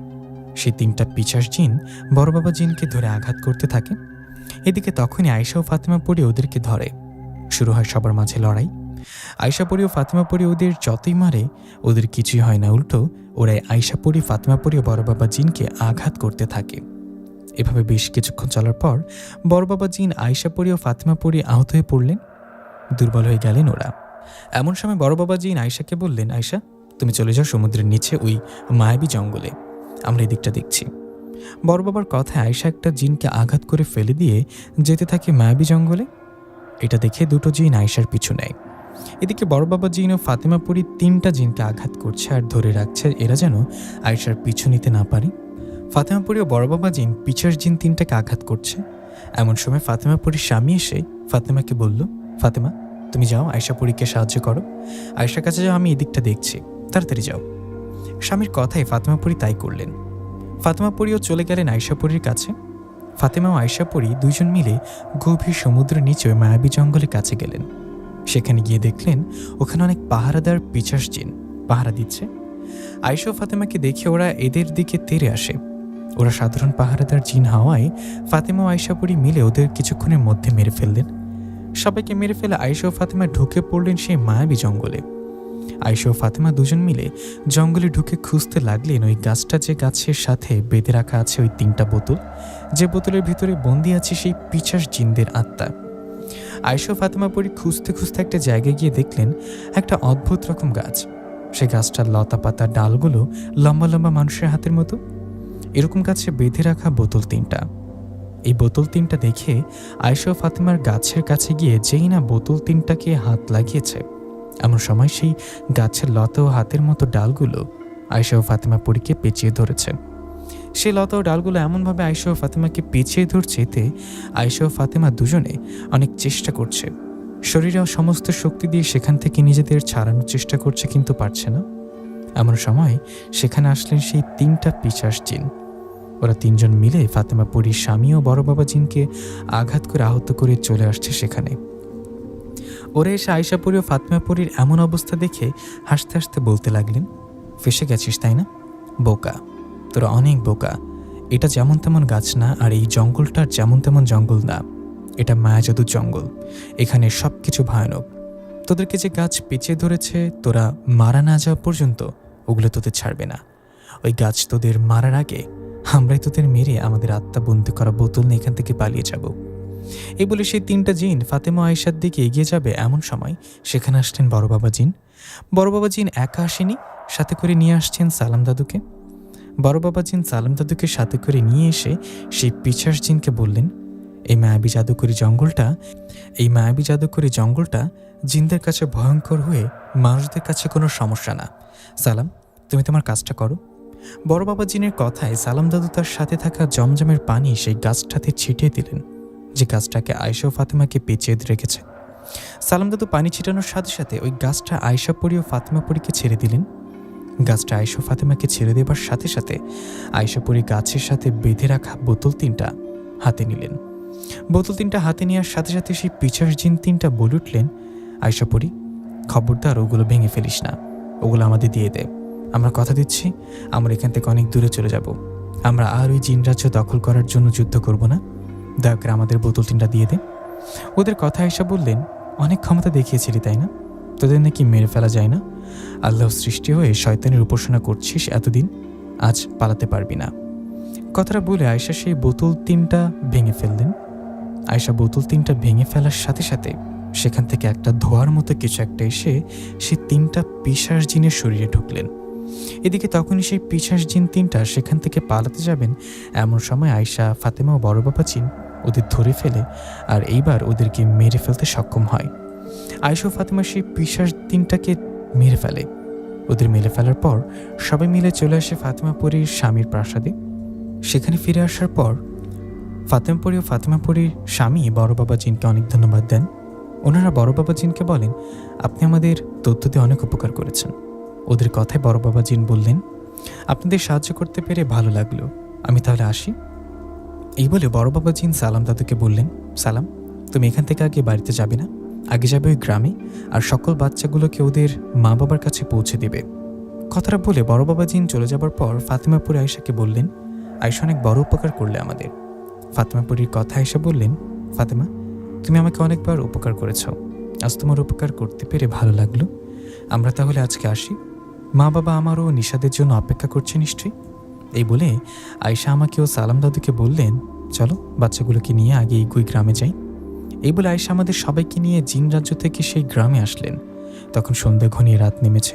B: সেই তিনটা পিশাচ জিন বড় বাবা জিনকে ধরে আঘাত করতে থাকে। এদিকে তখনই আয়েশা ও ফাতেমাপুরী ওদেরকে ধরে। শুরু হয় সবার মাঝে লড়াই। আয়েশাপুরী ও ফাতেমাপুরী ওদের যতই মারে ওদের কিছুই হয় না, উল্টো ওরাই আয়েশাপুরী, ফাতেমাপুরী ও বড় বাবা জিনকে আঘাত করতে থাকে। এভাবে বেশ কিছুক্ষণ চলার পর বড় বাবা জিন আয়েশাপুরী ও ফাতেমাপুরী আহত হয়ে পড়লেন, দুর্বল হয়ে গেলেন ওরা। এমন সময় বড় বাবা জিন আয়েশাকে বললেন, আয়েশা তুমি চলে যাও সমুদ্রের নিচে ওই মায়াবী জঙ্গলে, আমরা এদিকটা দেখছি। বড় বাবার কথায় আয়েশা একটা জিনকে আঘাত করে ফেলে দিয়ে যেতে থাকে মায়াবী জঙ্গলে। এটা দেখে দুটো জিন আয়েশার পিছু নেয়। এদিকে বড় বাবা জিন ও ফাতেমাপুরী তিনটা জিনকে আঘাত করছে আর ধরে রাখছে এরা যেন আয়েশার পিছু নিতে না পারে। ফাতেমাপুরী ও বড় বাবা জিন পিছার জিন তিনটাকে আঘাত করছে। এমন সময় ফাতেমাপুরীর স্বামী এসে ফাতেমাকে বলল, ফাতেমা তুমি যাও, আয়েশাপুরীকে সাহায্য করো। আয়েশার কাছে যাও, আমি এদিকটা দেখছি, তাড়াতাড়ি যাও। স্বামীর কথায় ফাতেমাপুরী তাই করলেন। ফাতেমাপুরীও চলে গেলেন আয়েশাপুরীর কাছে। ফাতেমা ও আয়েশাপুরী দুইজন মিলে গভীর সমুদ্রের নিচে মায়াবী জঙ্গলের কাছে গেলেন। সেখানে গিয়ে দেখলেন ওখানে অনেক পাহারাদার পিশাচ জিন পাহারা দিচ্ছে। আয়েশা ও ফাতেমাকে দেখে ওরা এদের দিকে তেড়ে আসে। ওরা সাধারণ পাহারাদার জিন হওয়ায় ফাতেমা ও আয়েশাপুরী মিলে ওদের কিছুক্ষণের মধ্যে মেরে ফেললেন। সবাইকে মেরে ফেলে আয়েশা ও ফাতেমা ঢুকে পড়লেন সেই মায়াবী জঙ্গলে। আয়েশা ও ফাতেমা দুজন মিলে জঙ্গলে ঢুকে খুঁজতে লাগলেন ওই গাছটা, যে গাছের সাথে বেঁধে রাখা আছে ওই তিনটা বোতল, যে বোতলের ভিতরে বন্দি আছে সেই পিশাচ জিনদের আত্মা। আয়েশা ও ফাতেমাপুরী খুঁজতে খুঁজতে একটা জায়গায় গিয়ে দেখলেন একটা অদ্ভুত রকম গাছ। সেই গাছটার লতা পাতা ডালগুলো লম্বা লম্বা মানুষের হাতের মতো। এরকম গাছে বেঁধে রাখা বোতল তিনটা। এই বোতল তিনটা দেখে আয়েশা ও ফাতেমার গাছের কাছে গিয়ে যেই না বোতল তিনটাকে হাত লাগিয়েছে, এমন সময় সেই গাছের লতা ও হাতের মতো ডালগুলো আয়েশা ও ফাতেমাপুরীকে পেঁচিয়ে ধরেছে। সে লতা ও ডালগুলো এমনভাবে আয়েশা ও ফাতেমাকে পেঁচিয়ে ধরছে, এতে আয়েশা ও ফাতেমা দুজনে অনেক চেষ্টা করছে, শরীরে সমস্ত শক্তি দিয়ে সেখান থেকে নিজেদের ছাড়ানোর চেষ্টা করছে, কিন্তু পারছে না। এমন সময় সেখানে আসলেন সেই তিনটা পিশাচ জিন। ওরা তিনজন মিলে ফাতেমাপুরীর স্বামী ও বড় বাবা জিনকে আঘাত করে আহত করে চলে আসছে সেখানে। ওরা এসে আয়েশাপুরী ও ফাতেমাপুরীর এমন অবস্থা দেখে হাসতে হাসতে বলতে লাগলেন, ফেসে গেছিস তাই না? বোকা, তোরা অনেক বোকা। এটা যেমন তেমন গাছ না, আর এই জঙ্গলটার যেমন তেমন জঙ্গল না, এটা মায়াজাদুর জঙ্গল। এখানে সব কিছু ভয়ানক। তোদেরকে যে গাছ পেঁচিয়ে ধরেছে, তোরা মারা না যাওয়া পর্যন্ত ওগুলো তোদের ছাড়বে না। ওই গাছ তোদের মারার আগে আমরাই তোদের মেরে আমাদের আত্মা বন্দি করা বোতল নিয়ে এখান থেকে পালিয়ে যাব। এই বলে সেই তিনটা জিন ফাতেমা আয়েশার দিকে এগিয়ে যাবে, এমন সময় সেখানে আসলেন বড় বাবা জিন। বড় বাবা জিন একা আসেনি, সাথে করে নিয়ে আসছেন সালাম দাদুকে। বড় বাবা জিন সালাম দাদুকে সাথে করে নিয়ে এসে সেই পিশাচ জিনকে বললেন, এই মায়াবী জাদুকরী জঙ্গলটা জিনদের কাছে ভয়ঙ্কর হয়ে মানুষদের কাছে কোনো সমস্যা না। সালাম, তুমি তোমার কাজটা করো। বড় বাবা জিনের কথায় সালাম দাদু তার সাথে থাকা জমজমের পানি সেই গাছটাতে ছিটিয়ে দিলেন, যে গাছটাকে আয়েশা ও ফাতেমাকে পেঁচিয়ে রেখেছে। সালাম দাদু পানি ছিটানোর সাথে সাথে ওই গাছটা আয়েশাপুরী ও ফাতেমাপুরীকে ছেড়ে দিলেন। গাছটা আয়েশা ফাতেমাকে ছেড়ে দেবার সাথে সাথে আয়েশাপুরী গাছের সাথে বেঁধে রাখা বোতল তিনটা হাতে নিলেন। বোতল তিনটা হাতে নেওয়ার সাথে সাথে সেই পিশাচ জিন তিনটা বলে উঠলেন, আয়েশাপুরী খবরদার ওগুলো ভেঙে ফেলিস না, ওগুলো আমাদের দিয়ে দে। আমরা কথা দিচ্ছি আমরা এখান থেকে অনেক দূরে চলে যাব। আমরা আর ওই জিন রাজ্য দখল করার জন্য যুদ্ধ করব না। দয়া করে আমাদের বোতল তিনটা দিয়ে দে। ওদের কথা আয়েশা বললেন, অনেক ক্ষমতা দেখিয়েছিলি তাই না? তোদের নাকি মেরে ফেলা যায় না? আল্লাহ সৃষ্টি হয়ে শয়তানের উপাসনা করছিস এতদিন, আজ পালাতে পারবি না। কথাটা বলে আয়েশা সেই বোতল তিনটা ভেঙে ফেললেন। আয়েশা বোতল তিনটা ভেঙে ফেলার সাথে সাথে সেখান থেকে একটা ধোঁয়ার মতো কিছু একটা এসে সে তিনটা পিশাচ জিনের শরীরে ঢুকলেন। এদিকে তখনই সেই পিশাচ জিন তিনটা সেখান থেকে পালাতে যাবেন, এমন সময় আয়শা, ফাতেমা ও বড় বাবা জিন ওদের ধরে ফেলে আর এইবার ওদেরকে মেরে ফেলতে সক্ষম হয়। আয়শা ও ফাতেমা সেই পিশাচ তিনটাকে মেরে ফেলে। ওদের মেরে ফেলার পর সবাই মিলে চলে আসে ফাতেমাপুরীর স্বামীর প্রাসাদে। সেখানে ফিরে আসার পর ফাতেমাপুরী ও ফাতেমাপুরীর স্বামী বড় বাবা জিনকে অনেক ধন্যবাদ দেন। ওনারা বড় বাবা জিনকে বলেন, আপনি আমাদের তথ্য দিয়ে অনেক উপকার করেছেন। ওদের কথায় বড় বাবা জিন বললেন, আপনাদের সাহায্য করতে পেরে ভালো লাগলো, আমি তাহলে আসি। এই বলে বড় বাবা জিন সালাম দাদুকে বললেন, সালাম, তুমি এখান থেকে আগে বাড়িতে যাবে না, আগে যাবে ওই গ্রামে আর সকল বাচ্চাগুলোকে ওদের মা বাবার কাছে পৌঁছে দেবে। কথাটা বলে বড় বাবা জিন চলে যাবার পর ফাতেমাপুরী আয়শাকে বললেন, আয়শা অনেক বড় উপকার করলে আমাদের। ফাতেমাপুরীর কথা আয়শা বললেন, ফাতেমা, তুমি আমাকে অনেকবার উপকার করেছ, আজ তোমার উপকার করতে পেরে ভালো লাগলো। আমরা তাহলে আজকে আসি, মা বাবা আমারও নিশাদের জন্য অপেক্ষা করছে নিশ্চয়ই। এই বলে আয়শা আমাকে ও সালাম দাদুকে বললেন, চলো বাচ্চাগুলোকে নিয়ে আগে এই গ্রামে যাই। এই বলে আয়শা আমাদের সবাইকে নিয়ে জিন রাজ্য থেকে সেই গ্রামে আসলেন। তখন সন্ধ্যা ঘনিয়ে রাত নেমেছে।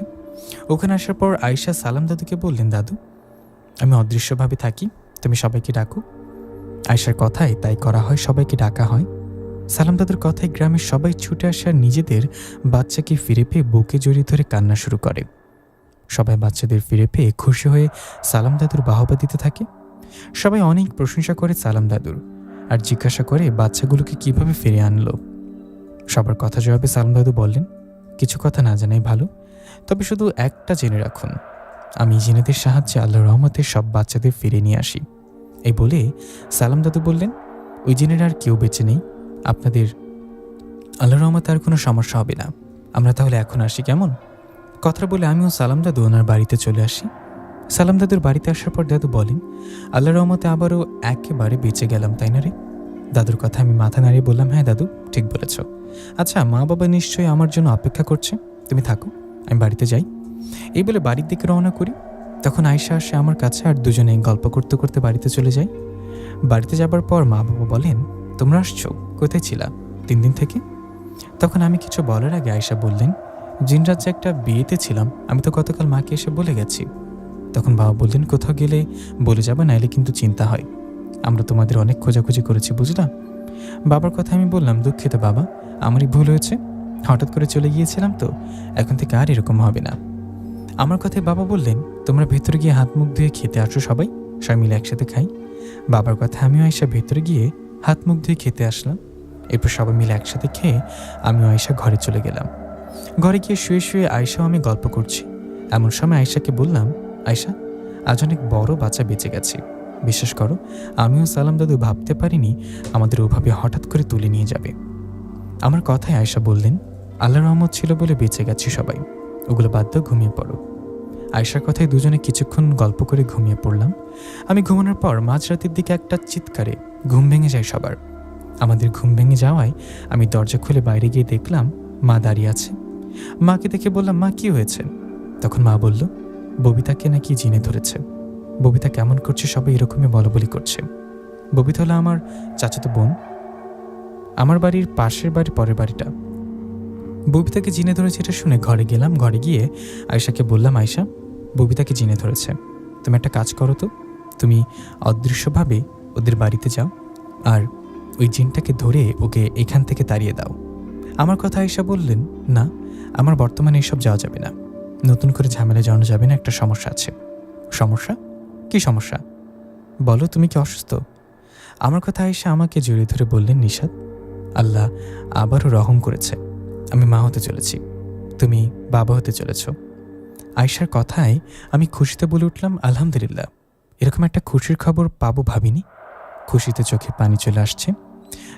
B: ওখানে আসার পর আয়শা সালাম দাদুকে বললেন, দাদু, আমি অদৃশ্যভাবে থাকি, তুমি সবাইকে ডাকো। আয়শার কথায় তাই করা হয়, সবাইকে ডাকা হয়। সালাম দাদুর কথায় গ্রামের সবাই ছুটে আসার নিজেদের বাচ্চাকে ফিরে পেয়ে বুকে জড়িয়ে ধরে কান্না শুরু করে। সবাই বাচ্চাদের ফিরে পেয়ে খুশি হয়ে সালাম দাদুর বাহবা দিতে থাকে। সবাই অনেক প্রশংসা করে সালাম দাদুর আর জিজ্ঞাসা করে বাচ্চাগুলোকে কিভাবে ফিরে আনলো। সবার কথা জবাবে সালাম দাদু বললেন, কিছু কথা না জানাই ভালো, তবে শুধু একটা জেনে রাখুন, আমি জিনেদের সাহায্যে আল্লাহর রহমতে সব বাচ্চাদের ফিরে নিয়ে আসি। এই বলে সালাম দাদু বললেন, ওই জিনের আর কেউ বেঁচে নেই, আপনাদের আল্লাহর রহমতে আর কোনো সমস্যা হবে না, আমরা তাহলে এখন আসি কেমন? কথা বলে আমিও সালাম দাদু ওনার বাড়িতে চলে আসি। সালাম দাদুর বাড়িতে আসার পর দাদু বলেন, আল্লাহর রহমতে আবারও একেবারে বেঁচে গেলাম, তাই না রে? দাদুর কথা আমি মাথা নাড়িয়ে বললাম, হ্যাঁ দাদু, ঠিক বলেছ। আচ্ছা, মা বাবা নিশ্চয়ই আমার জন্য অপেক্ষা করছে, তুমি থাকো, আমি বাড়িতে যাই। এই বলে বাড়ির দিকে রওনা করি। তখন আয়শা আসে আমার কাছে আর দুজনে গল্প করতে করতে বাড়িতে চলে যাই। বাড়িতে যাবার পর মা বাবা বলেন, তোমরা আসছো, কোথায় ছিলা 3 দিন থেকে? তখন আমি কিছু বলার আগে আয়শা বললেন, জিনরাজ্যে একটা বিয়েতে ছিলাম, আমি তো গতকাল মাকে এসে বলে গেছি। তখন বাবা বললেন, কোথাও গেলে বলে যাবে, নাইলে কিন্তু চিন্তা হয়, আমরা তোমাদের অনেক খোঁজাখুঁজি করেছি, বুঝলাম। বাবার কথা আমি বললাম, দুঃখিত বাবা, আমারই ভুল হয়েছে, হঠাৎ করে চলে গিয়েছিলাম তো, এখন থেকে আর এরকম হবে না। আমার কথায় বাবা বললেন, তোমরা ভেতরে গিয়ে হাত মুখ ধুয়ে খেতে আসো, সবাই মিলে একসাথে খাই। বাবার কথা আমিও আয়শা ভেতরে গিয়ে হাত মুখ ধুয়ে খেতে আসলাম। এরপর সবাই মিলে একসাথে খেয়ে আমিও আয়শা ঘরে চলে গেলাম। ঘরে গিয়ে শুয়ে শুয়ে আয়শাও আমি গল্প করছি। এমন সময় আয়শাকে বললাম, আয়শা, আজ অনেক বড় বাচ্চা বেঁচে গেছে, বিশ্বাস করো, আমিও সালাম দাদু ভাবতে পারিনি আমাদের ওভাবে হঠাৎ করে তুলে নিয়ে যাবে। আমার কথায় আয়শা বললেন, আল্লাহর রহমত ছিল বলে বেঁচে গেছি সবাই, ওগুলো বাদ দাও, ঘুমিয়ে পড়ো। আয়শার কথায় দুজনে কিছুক্ষণ গল্প করে ঘুমিয়ে পড়লাম। আমি ঘুমানোর পর মাঝরাতের দিকে একটা চিৎকারে ঘুম ভেঙে যায় সবার। আমাদের ঘুম ভেঙে যাওয়ায় আমি দরজা খুলে বাইরে গিয়ে দেখলাম মা দাঁড়িয়ে আছে। মাকে দেখে বললাম, মা কি হয়েছে? তখন মা বলল, ববিতাকে নাকি জিনে ধরেছে, ববিতা কেমন করছে সবাই এরকমই বলাবলি করছে। ববিতা হলো আমার চাচাতো বোন, আমার বাড়ির পাশের বাড়ির পরের বাড়িটা। ববিতাকে জিনে ধরেছে এটা শুনে ঘরে গেলাম। ঘরে গিয়ে আয়শাকে বললাম, আয়শা, ববিতাকে জিনে ধরেছে, তুমি একটা কাজ করো তো, তুমি অদৃশ্যভাবে ওদের বাড়িতে যাও আর ওই জিনটাকে ধরে ওকে এখান থেকে তাড়িয়ে দাও। আমার কথা আয়শা বললেন, না, আমার বর্তমানে এসব যাওয়া যাবে না, নতুন করে ঝামেলা জড়ানো যাবে না, একটা সমস্যা আছে। সমস্যা? কি সমস্যা বলো, তুমি কি অসুস্থ? আমার কথা আয়শা আমাকে জড়িয়ে ধরে বললেন, নিশাদ, আল্লাহ আবারও রহম করেছে, আমি মা হতে চলেছি, তুমি বাবা হতে চলেছ। আয়শার কথায় আমি খুশিতে বলে উঠলাম, আলহামদুলিল্লাহ, এরকম একটা খুশির খবর পাবো ভাবিনি। খুশিতে চোখে পানি চলে আসছে।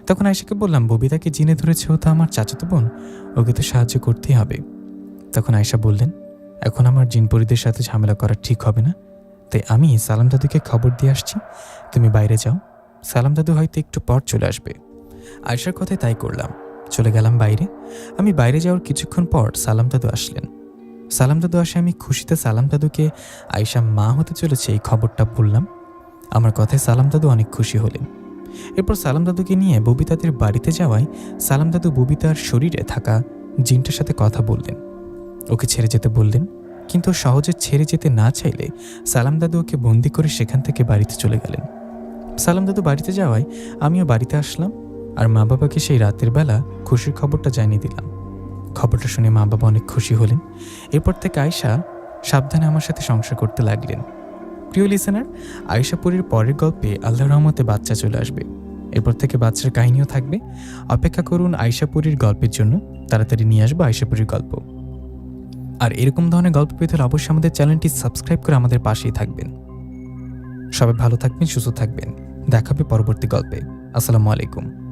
B: তখন আয়শাকে বললাম, ববিতাকে জিনে ধরেছে, ও তো আমার চাচাতো বোন, ওকে তো সাহায্য করতেই হবে। তখন আয়শা বললেন, এখন আমার জিনপরিদের সাথে ঝামেলা করা ঠিক হবে না, তাই আমি সালাম দাদুকে খবর দিয়ে আসছি, তুমি বাইরে যাও, সালাম দাদু হয়তো একটু পর চলে আসবে। আয়শার কথায় তাই করলাম, চলে গেলাম বাইরে। আমি বাইরে যাওয়ার কিছুক্ষণ পর সালাম দাদু আসলেন। সালাম দাদু আসে আমি খুশিতে সালাম দাদুকে আয়শা মা হতে চলেছে এই খবরটা বললাম। আমার কথায় সালাম দাদু অনেক খুশি হলেন। এরপর সালাম দাদুকে নিয়ে ববিতাদের বাড়িতে যাওয়ায় সালাম দাদু ববিতার শরীরে থাকা জিনটার সাথে কথা বললেন, ওকে ছেড়ে যেতে বললেন, কিন্তু সহজে ছেড়ে যেতে না চাইলে সালাম দাদু ওকে বন্দি করে সেখান থেকে বাড়িতে চলে গেলেন। সালাম দাদু বাড়িতে যাওয়ায় আমিও বাড়িতে আসলাম আর মা বাবাকে সেই রাতের বেলা খুশির খবরটা জানিয়ে দিলাম। খবরটা শুনে মা বাবা অনেক খুশি হলেন। এরপর থেকে আয়শা সাবধানে আমার সাথে সংসার করতে লাগলেন। প্রিয় লিসেনার, আয়শাপুরীর পরের গল্পে আল্লাহর রহমতে বাচ্চা চলে আসবে। এরপর থেকে বাচ্চার কাহিনীও থাকবে। অপেক্ষা করুন আয়শাপুরীর গল্পের জন্য। তাড়াতাড়ি নিয়ে আসবো আয়শাপুরীর গল্প। আর এরকম ধরনের গল্প পেতে হলে অবশ্যই আমাদের চ্যানেলটি সাবস্ক্রাইব করে আমাদের পাশেই থাকবেন। সবাই ভালো থাকবেন, সুস্থ থাকবেন। দেখা হবে পরবর্তী গল্পে। আসসালামু আলাইকুম।